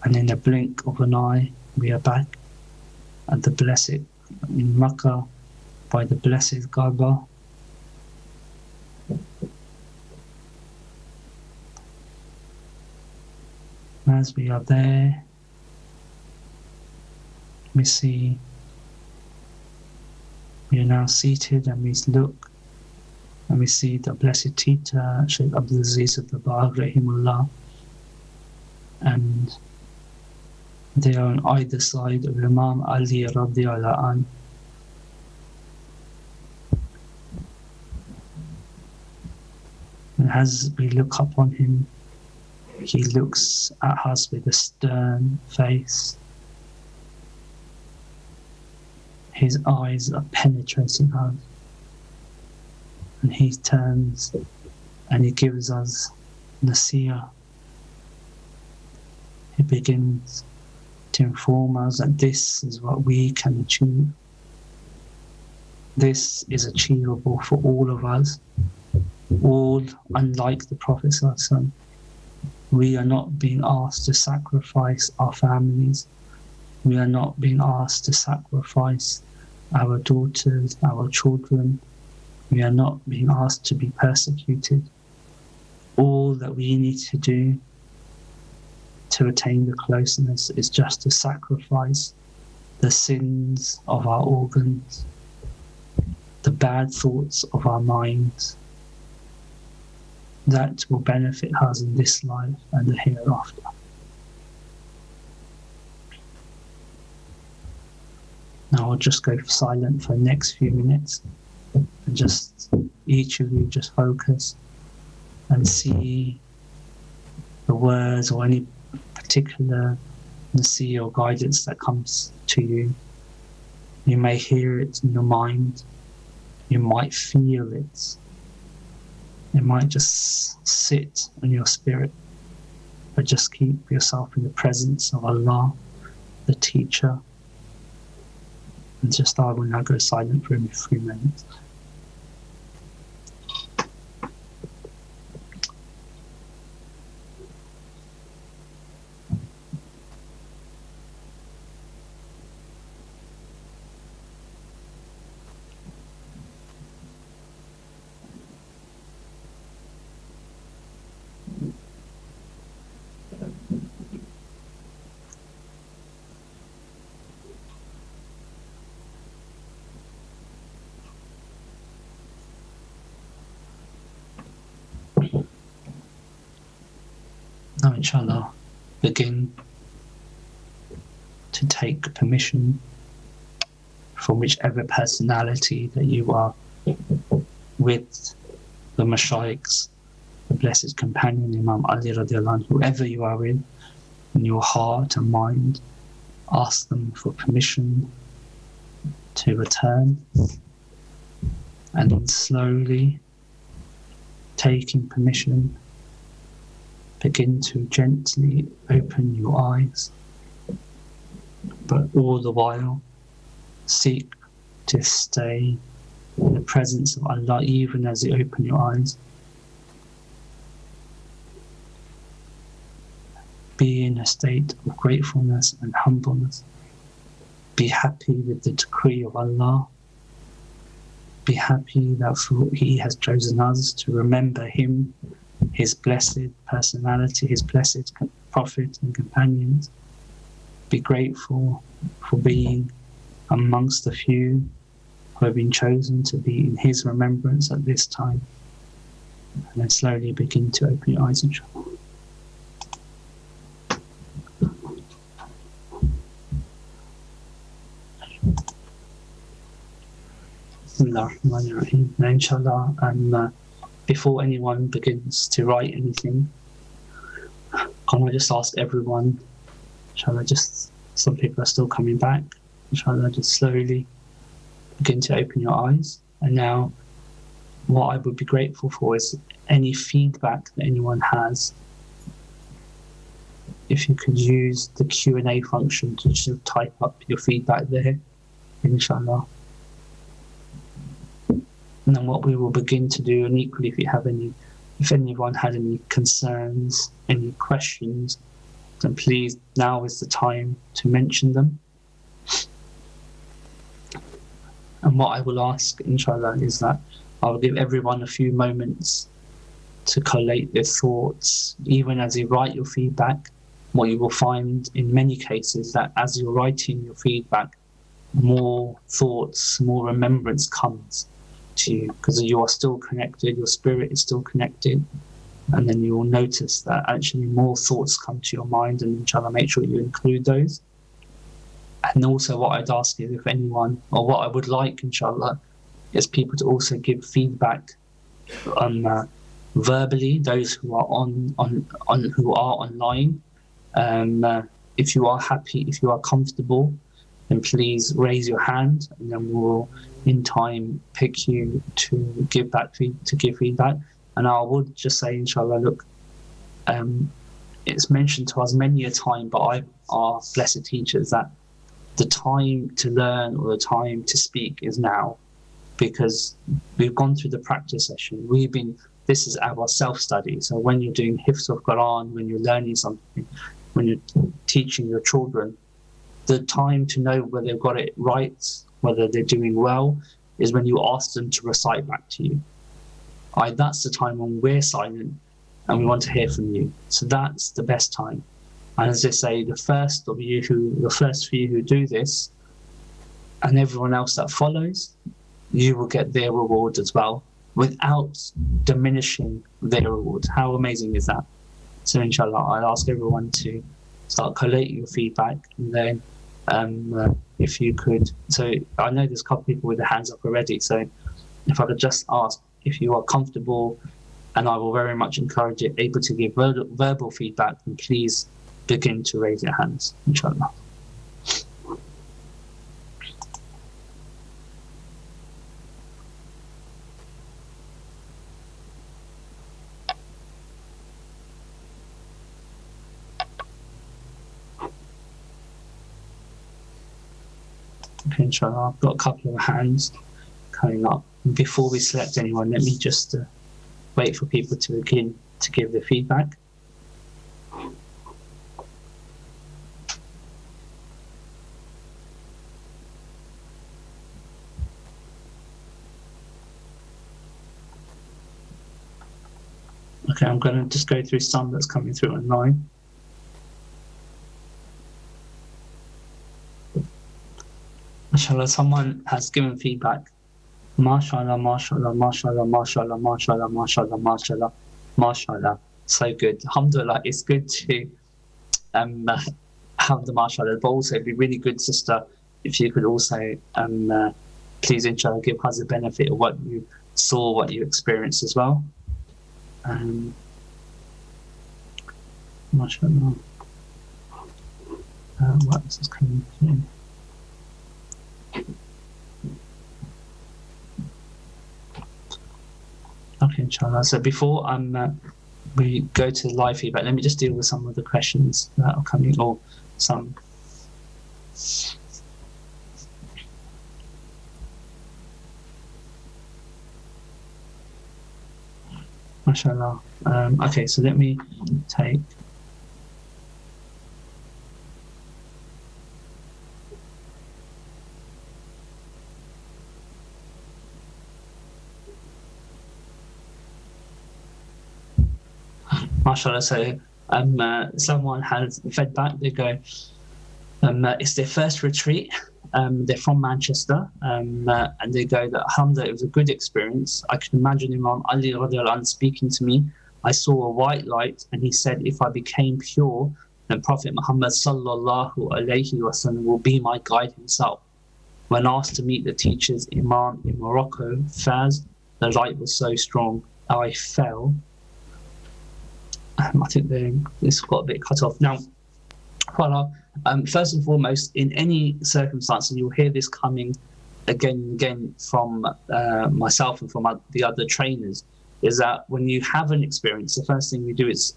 and in a blink of an eye we are back at the blessed in Makkah by the blessed Kaaba. As we are there, we see we are now seated, and we look and we see the blessed teacher Shaykh Abdul Aziz al-Tabar rahimullah, and they are on either side of Imam Ali radiyallahu anhu. And as we look up on him, he looks at us with a stern face. His eyes are penetrating us. And he turns and he gives us nasiyah. He begins to inform us that this is what we can achieve. This is achievable for all of us. All, unlike the Prophet ﷺ, we are not being asked to sacrifice our families. We are not being asked to sacrifice our daughters, our children. We are not being asked to be persecuted. All that we need to do to attain the closeness is just to sacrifice the sins of our organs, the bad thoughts of our minds, that will benefit us in this life and the hereafter. Now I'll just go silent for the next few minutes, and just each of you just focus and see the words or any particular nasheed or guidance that comes to you. You may hear it in your mind, you might feel it, it might just sit in your spirit, but just keep yourself in the presence of Allah, the teacher. And just I will now go silent for a few minutes. Now, inshallah, begin to take permission from whichever personality that you are with, the mashaykhs, the blessed companion Imam Ali radiallahu anhu, whoever you are with, in your heart and mind, ask them for permission to return, and then slowly taking permission, begin to gently open your eyes, but all the while seek to stay in the presence of Allah even as you open your eyes. Be in a state of gratefulness and humbleness. Be happy with the decree of Allah. Be happy that He has chosen us to remember Him, His blessed personality, His blessed Prophet and companions. Be grateful for being amongst the few who have been chosen to be in His remembrance at this time. And then slowly begin to open your eyes, inshallah. Now, inshallah, before anyone begins to write anything, can I just ask everyone, inshallah, just some people are still coming back, inshallah, just slowly begin to open your eyes. And now, what I would be grateful for is any feedback that anyone has. If you could use the Q&A function to just type up your feedback there, inshallah. And then what we will begin to do, and equally if anyone had any concerns, any questions, then please, now is the time to mention them. And what I will ask, inshallah, is that I will give everyone a few moments to collate their thoughts, even as you write your feedback. What you will find in many cases that as you're writing your feedback, more thoughts, more remembrance comes to you, because you are still connected, your spirit is still connected, and then you will notice that actually more thoughts come to your mind, and inshallah make sure you include those. And also what I'd ask is if anyone, or what I would like, inshallah, is people to also give feedback verbally, those who are who are online. If you are happy, if you are comfortable, then please raise your hand, and then we'll in time pick you to give feedback. And I would just say, inshallah, look, it's mentioned to us many a time by our blessed teachers that the time to learn or the time to speak is now, because we've gone through the practice session. This is our self-study. So when you're doing hifz of Quran, when you're learning something, when you're teaching your children, the time to know whether they've got it right, whether they're doing well, is when you ask them to recite back to you. That's the time when we're silent and we want to hear from you. So that's the best time. And as I say, the first few who do this, and everyone else that follows, you will get their reward as well, without diminishing their reward. How amazing is that? So inshallah, I'll ask everyone to start collating your feedback, and then if you could, so I know there's a couple of people with their hands up already, so if I could just ask if you are comfortable, and I will very much encourage it, able to give verbal feedback, then please begin to raise your hands, inshallah. Okay, inshallah, I've got a couple of hands coming up. Before we select anyone, let me just wait for people to begin to give their feedback. Okay, I'm going to just go through some that's coming through online. MashaAllah, someone has given feedback. MashaAllah, MashaAllah, MashaAllah, MashaAllah, MashaAllah, MashaAllah, MashaAllah, MashaAllah. So good. Alhamdulillah, it's good to have the MashaAllah, but also it'd be really good, sister, if you could also please, inshallah, give us the benefit of what you saw, what you experienced as well. MashaAllah. What else is coming through? Okay, inshallah. So before we go to the live feedback, let me just deal with some of the questions that are coming, or some. MashaAllah. Okay, so let me take. MashaAllah, so someone has fed back, they go, it's their first retreat, they're from Manchester, and they go that alhamdulillah, it was a good experience. I can imagine Imam Ali radiallahu anhu speaking to me. I saw a white light, and he said, if I became pure, then Prophet Muhammad sallallahu alayhi wasallam will be my guide himself. When asked to meet the teacher's Imam in Morocco, Faz, the light was so strong, I fell. I think this got a bit cut off. Now, first and foremost, in any circumstance, and you'll hear this coming again and again from myself and from the other trainers, is that when you have an experience, the first thing we do is,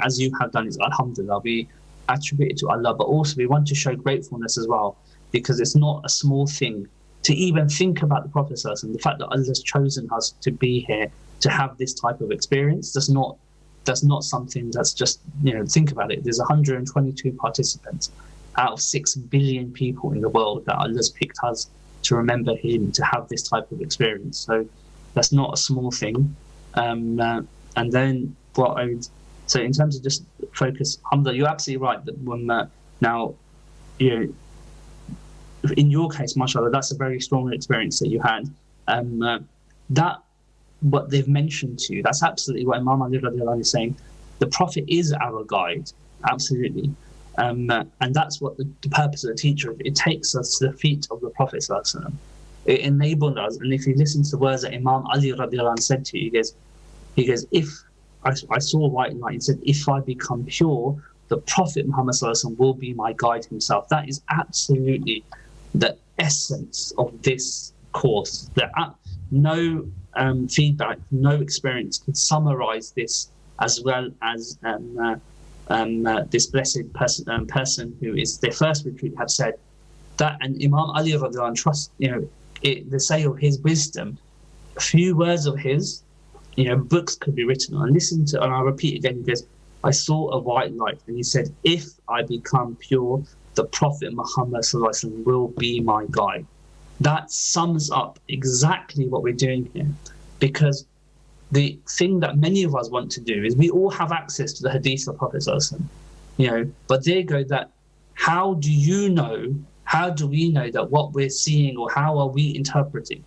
as you have done, is alhamdulillah, we attribute it to Allah, but also we want to show gratefulness as well, because it's not a small thing to even think about the Prophet ﷺ, and the fact that Allah has chosen us to be here to have this type of experience. That's not something that's just, think about it. There's 122 participants out of 6 billion people in the world that Allah's picked us to remember Him, to have this type of experience. So that's not a small thing. And then so in terms of just focus, alhamdulillah, you're absolutely right that when now, in your case, mashallah, that's a very strong experience that you had. That what they've mentioned to you, that's absolutely what Imam Ali radiallahu anhu is saying. The Prophet is our guide, absolutely. And that's what the purpose of the teacher is. It takes us to the feet of the Prophet sallallahu alaihi wasallam. It enabled us, and if you listen to the words that Imam Ali radiallahu anhu said to you, he goes, if I saw a white light, he said, if I become pure, the Prophet Muhammad sallallahu alaihi wasallam will be my guide himself. That is absolutely the essence of this course. No feedback, no experience could summarize this as well as this blessed person who is their first retreat have said that. And Imam Ali radiallahu anhu, trust, the say of his wisdom, a few words of his, books could be written on. Listen to, and I'll repeat again, he goes, I saw a white light, and he said, if I become pure, the Prophet Muhammad sallallahu alaihi wasallam will be my guide. That sums up exactly what we're doing here, because the thing that many of us want to do is we all have access to the hadith of Prophet sallallahu alaihi wasallam, but there go that, how do we know that what we're seeing, or how are we interpreting?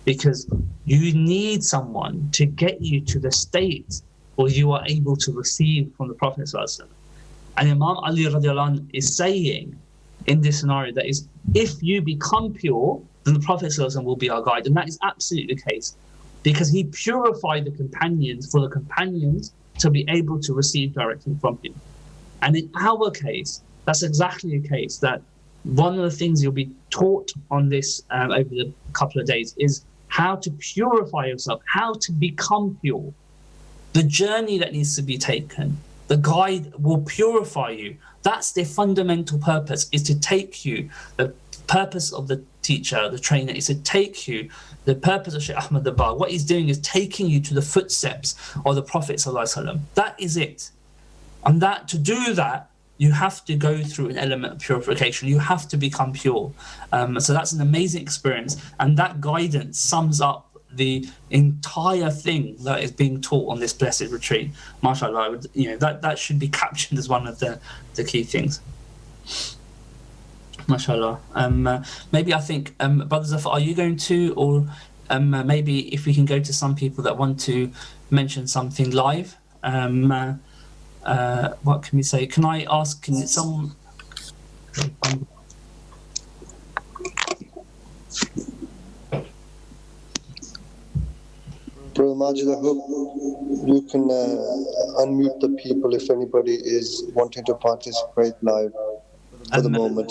Because you need someone to get you to the state or you are able to receive from the Prophet ﷺ. And Imam Ali radiallahu anh is saying in this scenario that is, if you become pure, then the Prophet ﷺ will be our guide. And that is absolutely the case, because he purified the companions for the companions to be able to receive directly from him. And in our case, that's exactly the case, that one of the things you'll be taught on this over the couple of days is how to purify yourself, how to become pure. The journey that needs to be taken, the guide will purify you. That's their fundamental purpose, is to take you. The purpose of the teacher, the trainer, is to take you. The purpose of Shaykh Ahmad Dabar, what he's doing is taking you to the footsteps of the Prophet ﷺ. That is it. And that, to do that, you have to go through an element of purification. You have to become pure. So that's an amazing experience. And that guidance sums up the entire thing that is being taught on this blessed retreat. MashaAllah, that should be captured as one of the key things. MashaAllah. Maybe I think, Brother Zafar, are you going to, or maybe if we can go to some people that want to mention something live. What can we say? Can I ask, can someone... Brother Majid, I hope you can unmute the people if anybody is wanting to participate live for the moment.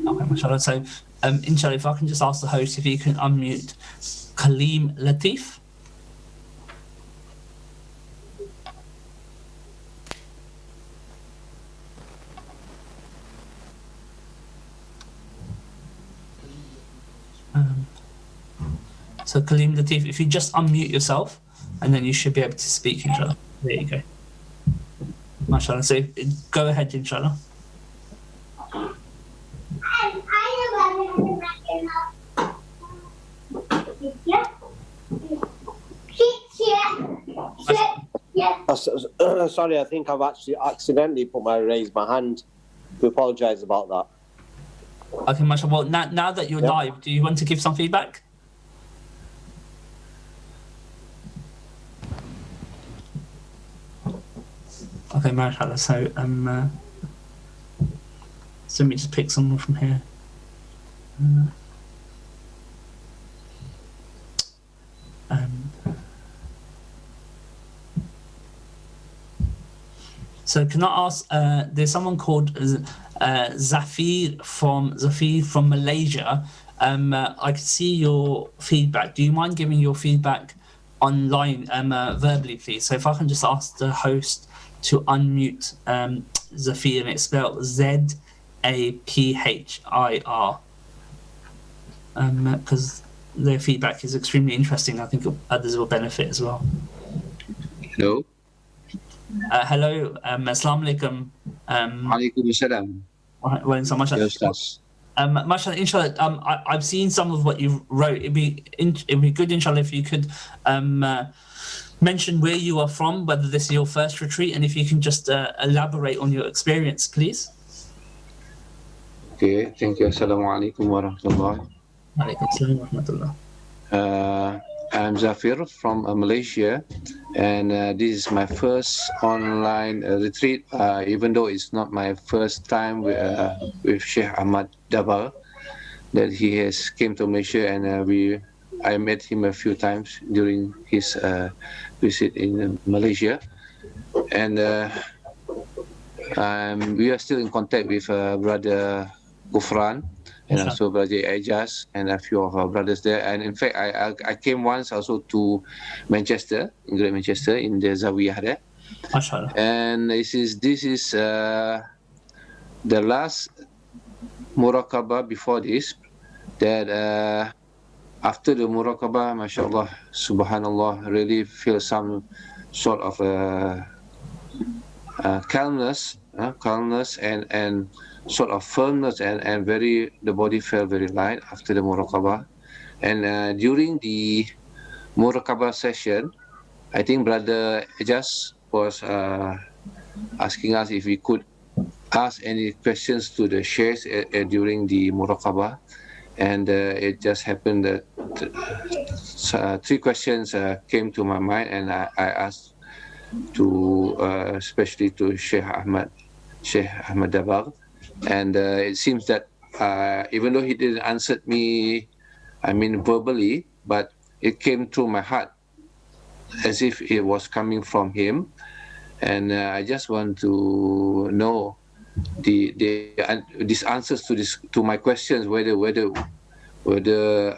Okay, mashallah. So, inshallah, if I can just ask the host if you can unmute Kaleem Latif. So Kaleem Latif, if you just unmute yourself, and then you should be able to speak, inshallah. There you go. MashaAllah. So go ahead, inshallah. Sorry, I think I've actually accidentally raised my hand. We apologise about that. Okay, mashallah. Well, now that you're live, do you want to give some feedback? Okay, mashallah. So so let me just pick someone from here. So can I ask? There's someone called Zafir from Malaysia. I can see your feedback. Do you mind giving your feedback online, verbally, please? So if I can just ask the host to unmute Zafir, and it's spelled Zapphir, because their feedback is extremely interesting. I think others will benefit as well. Hello. Hello. Assalamu alaikum. Alaikum assalam. Well, so much. Mashallah, inshallah, I've seen some of what you wrote. It'd be good, inshallah, if you could mention where you are from, whether this is your first retreat, and if you can just elaborate on your experience, please. Okay, thank you. Assalamu alaikum wa rahmatullah. Alaikum assalam wa rahmatullah. I'm Zafir from Malaysia, and this is my first online retreat, even though it's not my first time with Sheikh Ahmad Dabar, that he has came to Malaysia, and I met him a few times during his visit in Malaysia, and we are still in contact with Brother Gufran and also Brother Ajaz and a few of our brothers there. And in fact, I came once also to Manchester, in Great Manchester, in the Zawiyah there. Mashallah. And this is the last Muraqabah before this, that after the Muraqabah, mashallah, subhanallah, really feel some sort of calmness and sort of firmness, and the body felt very light after the Muraqabah. And during the Muraqabah session, I think Brother Ajaz was asking us if we could ask any questions to the sheikhs during the Muraqabah. And it just happened that 3 questions came to my mind, and I asked especially to Sheikh Ahmad Dabagh. And it seems that even though he didn't answer me, I mean verbally, but it came through my heart as if it was coming from him. And I just want to know these answers to my questions, whether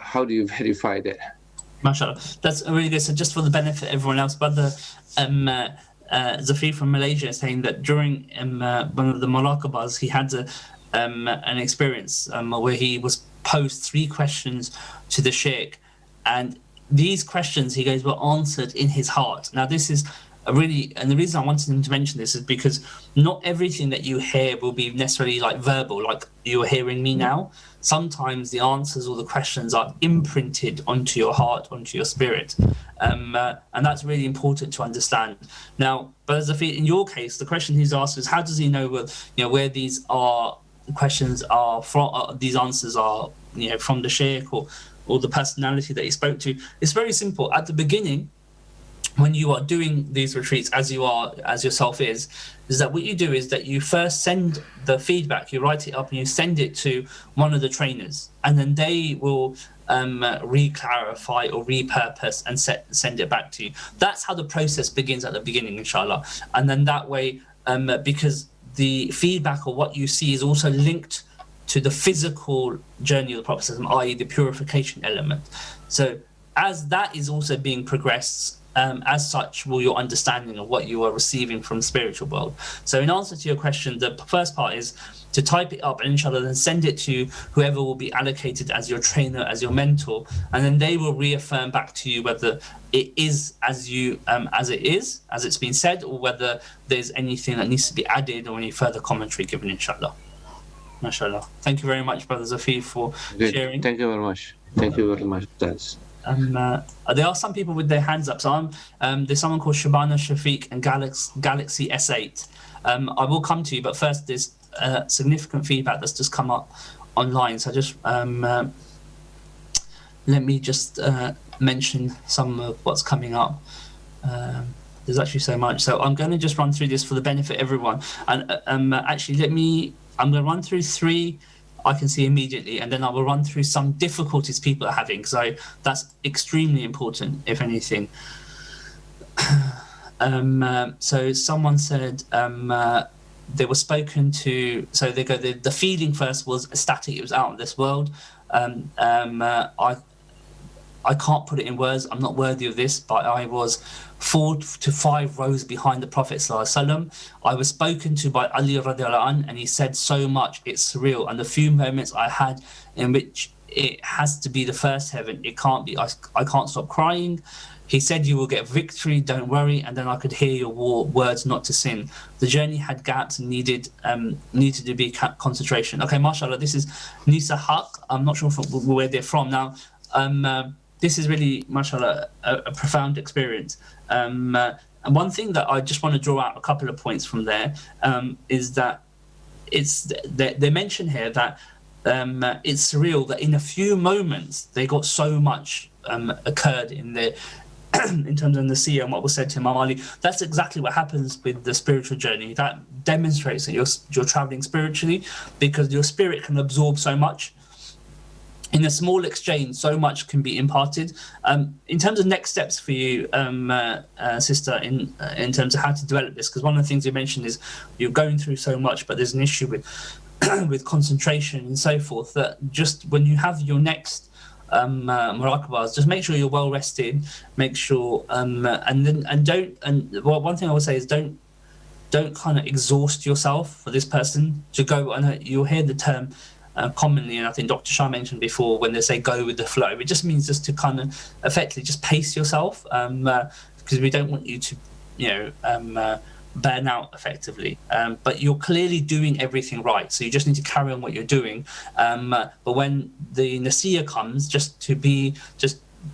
how do you verify that? MashaAllah. That's really good. So just for the benefit of everyone else, Brother Zafir from Malaysia is saying that during one of the Muraqabahs, he had an experience where he was posed 3 questions to the Sheikh, and these questions, he goes, were answered in his heart. Now this is really, and the reason I wanted him to mention this is because not everything that you hear will be necessarily like verbal, like you're hearing me now. Sometimes the answers or the questions are imprinted onto your heart, onto your spirit, and that's really important to understand. Now, but Zafir, in your case, the question he's asked is, how does he know where these questions are from? These answers are from the Sheikh or the personality that he spoke to? It's very simple. At the beginning, when you are doing these retreats, as yourself is that what you do is that you first send the feedback, you write it up and you send it to one of the trainers, and then they will re-clarify or repurpose and send it back to you. That's how the process begins at the beginning, inshallah. And then that way, because the feedback or what you see is also linked to the physical journey of the Prophet, i.e. the purification element. So as that is also being progressed, as such will your understanding of what you are receiving from the spiritual world. So in answer to your question, the first part is to type it up and inshallah then send it to whoever will be allocated as your trainer, as your mentor, and then they will reaffirm back to you whether it is as it's been said, or whether there's anything that needs to be added or any further commentary given, inshallah. MashaAllah. Thank you very much, Brother Zafir, for sharing. Thank you very much. Thank you very much. There are some people with their hands up. So there's someone called Shabana Shafiq and Galaxy S8. I will come to you, but first there's significant feedback that's just come up online. So just let me just mention some of what's coming up. There's actually so much. So I'm going to just run through this for the benefit of everyone. And actually, I'm going to run through 3 I can see immediately, and then I will run through some difficulties people are having. So that's extremely important, if anything. So someone said they were spoken to. So they go. The feeling first was ecstatic. It was out of this world. I can't put it in words. I'm not worthy of this, but I was 4 to 5 rows behind the Prophet ﷺ. I was spoken to by Ali radiallahu anh, and he said so much. It's surreal. And the few moments I had in which it has to be the first heaven, it can't be. I can't stop crying. He said, you will get victory, don't worry. And then I could hear your words not to sin. The journey had gaps and needed to be concentration. Okay, mashallah, this is Nisa Haq. I'm not sure where they're from. Now, this is really, mashallah, a profound experience. And one thing that I just want to draw out a couple of points from there is that they mention here that it's surreal that in a few moments they got so much occurred in the in terms of the Nasiyah and what was said to Imam Ali. That's exactly what happens with the spiritual journey. That demonstrates that you're traveling spiritually, because your spirit can absorb so much. In a small exchange, so much can be imparted. In terms of next steps for you, sister, in terms of how to develop this, because one of the things you mentioned is you're going through so much, but there's an issue with with concentration and so forth. That just when you have your next muraqabahs, just make sure you're well rested. Make sure one thing I would say is don't kind of exhaust yourself for this person to go. And you'll hear the term commonly, and I think Dr. Shah mentioned before, when they say go with the flow, it just means just to kind of effectively just pace yourself, because we don't want you to burn out effectively, but you're clearly doing everything right, so you just need to carry on what you're doing, but when the Nasiyah comes, just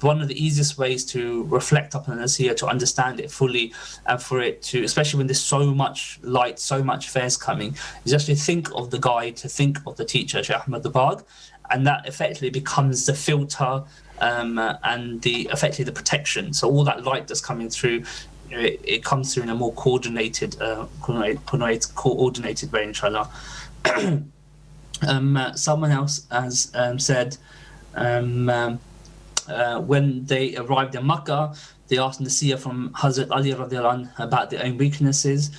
one of the easiest ways to reflect upon the Nasiyah, to understand it fully, and for it to, especially when there's so much light, so much fairs coming, is just to think of the guide, to think of the teacher, Shaykh Ahmad Dabagh, and that effectively becomes the filter and effectively the protection. So all that light that's coming through it comes through in a more coordinated way, inshallah. Someone else has said, when they arrived in Makkah, they asked Nasiyah from Hazrat Ali radiallahu anhu about their own weaknesses.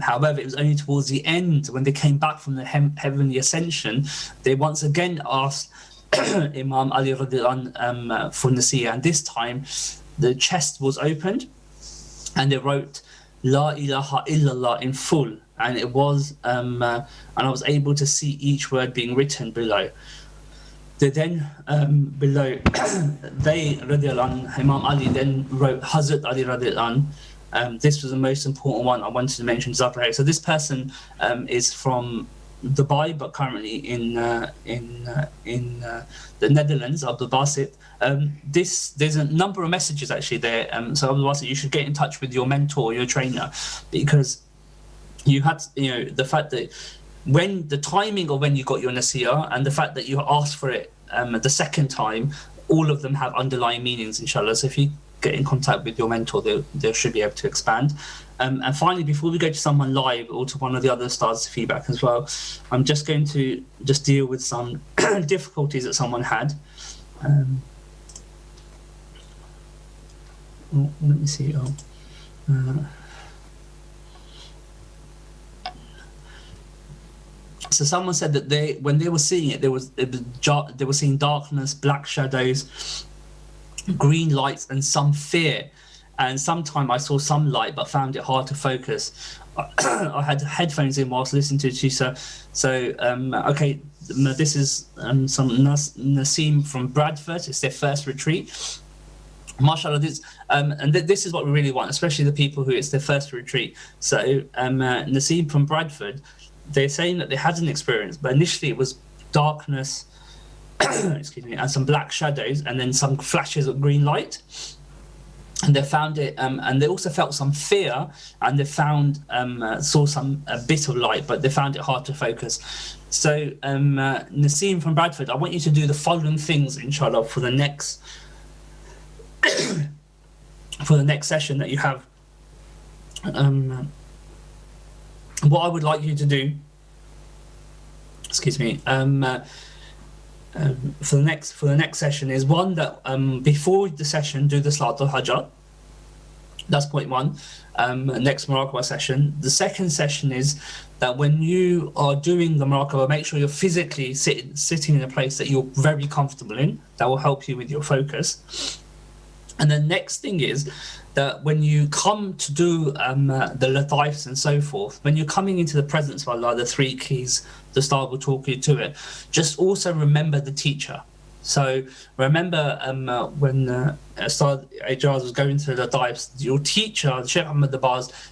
However, it was only towards the end, when they came back from the heavenly ascension, they once again asked Imam Ali radiallahu anhu for Nasiyah, and this time the chest was opened and they wrote La ilaha illallah in full, and it was and I was able to see each word being written below. They then below they radiallahu anhu, Imam Ali then wrote Hazrat Ali radiallahu anhu. This was the most important one I wanted to mention. So this person is from Dubai, but currently in the Netherlands, Abdul Basit. There's a number of messages actually there. So Abdul Basit, you should get in touch with your mentor, your trainer, because you had, the fact that when the timing of when you got your Nasiyah and the fact that you asked for it the second time, all of them have underlying meanings, inshallah. So if you get in contact with your mentor, they should be able to expand. And finally, before we go to someone live or to one of the other stars' feedback as well, I'm just going to deal with some difficulties that someone had. Let me see. So someone said that when they were seeing it, they were seeing darkness, black shadows, green lights, and some fear. And sometimes I saw some light, but found it hard to focus. I had headphones in whilst listening to it. Okay, this is some Naseem from Bradford. It's their first retreat. MashaAllah, this is what we really want, especially the people who it's their first retreat. So Naseem from Bradford, they're saying that they had an experience, but initially it was darkness, excuse me, and some black shadows, and then some flashes of green light. And they found it, and they also felt some fear, and they saw a bit of light, but they found it hard to focus. So Naseem from Bradford, I want you to do the following things, inshallah, for the next session that you have. What I would like you to do, excuse me, for the next session is one that before the session do the Salatul Hajjat. That's point one. Next Muraqabah session. The second session is that when you are doing the Muraqabah, make sure you're physically sitting in a place that you're very comfortable in. That will help you with your focus. And the next thing is that when you come to do the latayfs and so forth, when you're coming into the presence of Allah, the three keys, the star will talk you to it. Just also remember the teacher. So remember when Star Ajaz was going through the latayfs, your teacher, Sheikh Ahmad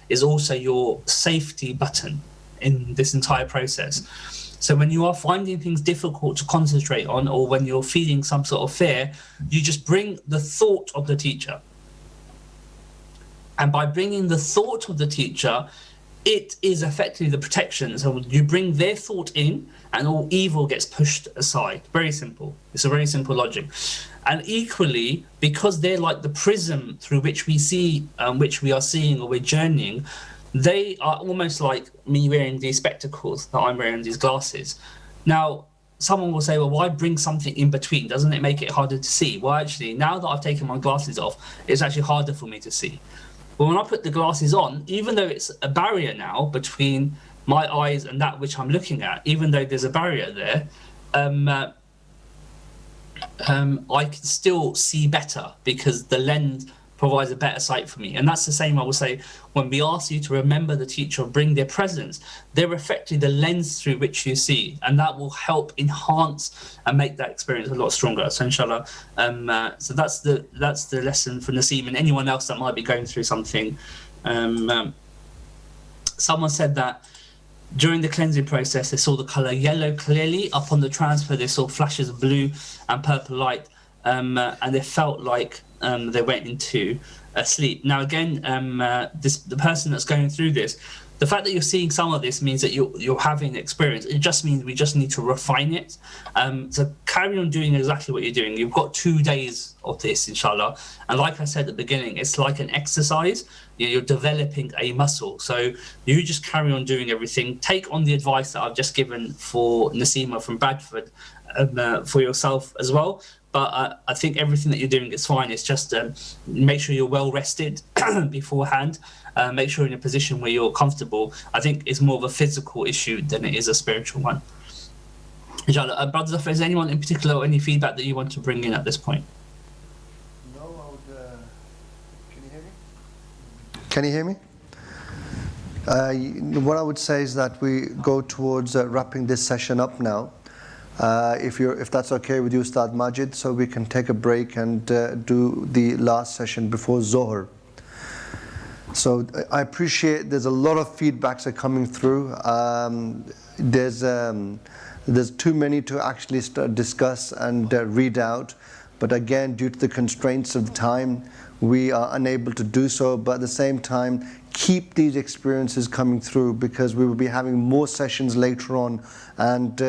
is also your safety button in this entire process. So when you are finding things difficult to concentrate on, or when you're feeling some sort of fear, you just bring the thought of the teacher. And by bringing the thought of the teacher, it is effectively the protection. So you bring their thought in, and all evil gets pushed aside. Very simple. It's a very simple logic. And equally, because they're like the prism through which we see, which we are seeing or we're journeying, they are almost like me wearing these spectacles that I'm wearing, these glasses. Now, someone will say, well, why bring something in between? Doesn't it make it harder to see? Well, actually, now that I've taken my glasses off, it's actually harder for me to see. But when I put the glasses on, even though it's a barrier now between my eyes and that which I'm looking at, even though there's a barrier there, I can still see better because the lens provides a better sight for me. And that's the same, I will say, when we ask you to remember the teacher or bring their presence, they're effectively the lens through which you see, and that will help enhance and make that experience a lot stronger. So inshallah, so that's the lesson for Naseem and anyone else that might be going through something. Someone said that during the cleansing process, they saw the color yellow clearly. Upon the transfer, they saw flashes of blue and purple light, and they felt like they went into sleep. Now again, the person that's going through this, the fact that you're seeing some of this means that you're having experience. It just means we just need to refine it. So carry on doing exactly what you're doing. You've got 2 days of this, inshallah. And like I said at the beginning, it's like an exercise. You're developing a muscle. So you just carry on doing everything. Take on the advice that I've just given for Nasima from Bradford, for yourself as well. But I think everything that you're doing is fine. It's just make sure you're well rested beforehand. Make sure you're in a position where you're comfortable. I think it's more of a physical issue than it is a spiritual one. Inshallah. Brothers, if there's anyone in particular or any feedback that you want to bring in at this point? No, I would, can you hear me? Can you hear me? What I would say is that we go towards wrapping this session up now. If that's okay with you, Ustad Majid, so we can take a break and do the last session before Zohar. So I appreciate there's a lot of feedbacks are coming through. There's too many to actually discuss and read out. But again, due to the constraints of time, we are unable to do so. But at the same time, keep these experiences coming through, because we will be having more sessions later on, and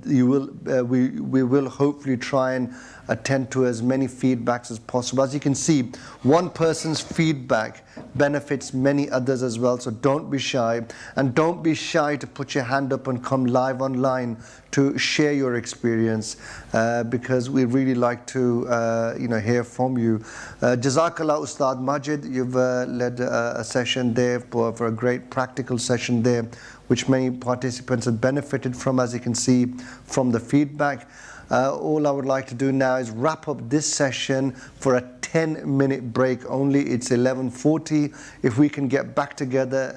we will hopefully try and attend to as many feedbacks as possible. As you can see, one person's feedback benefits many others as well, so don't be shy, and don't be shy to put your hand up and come live online to share your experience, because we really like to hear from you. Jazakallah Ustad Majid, you've led a session there for a great practical session there, which many participants have benefited from, as you can see from the feedback. All I would like to do now is wrap up this session for a 10-minute break only. It's 11:40. If we can get back together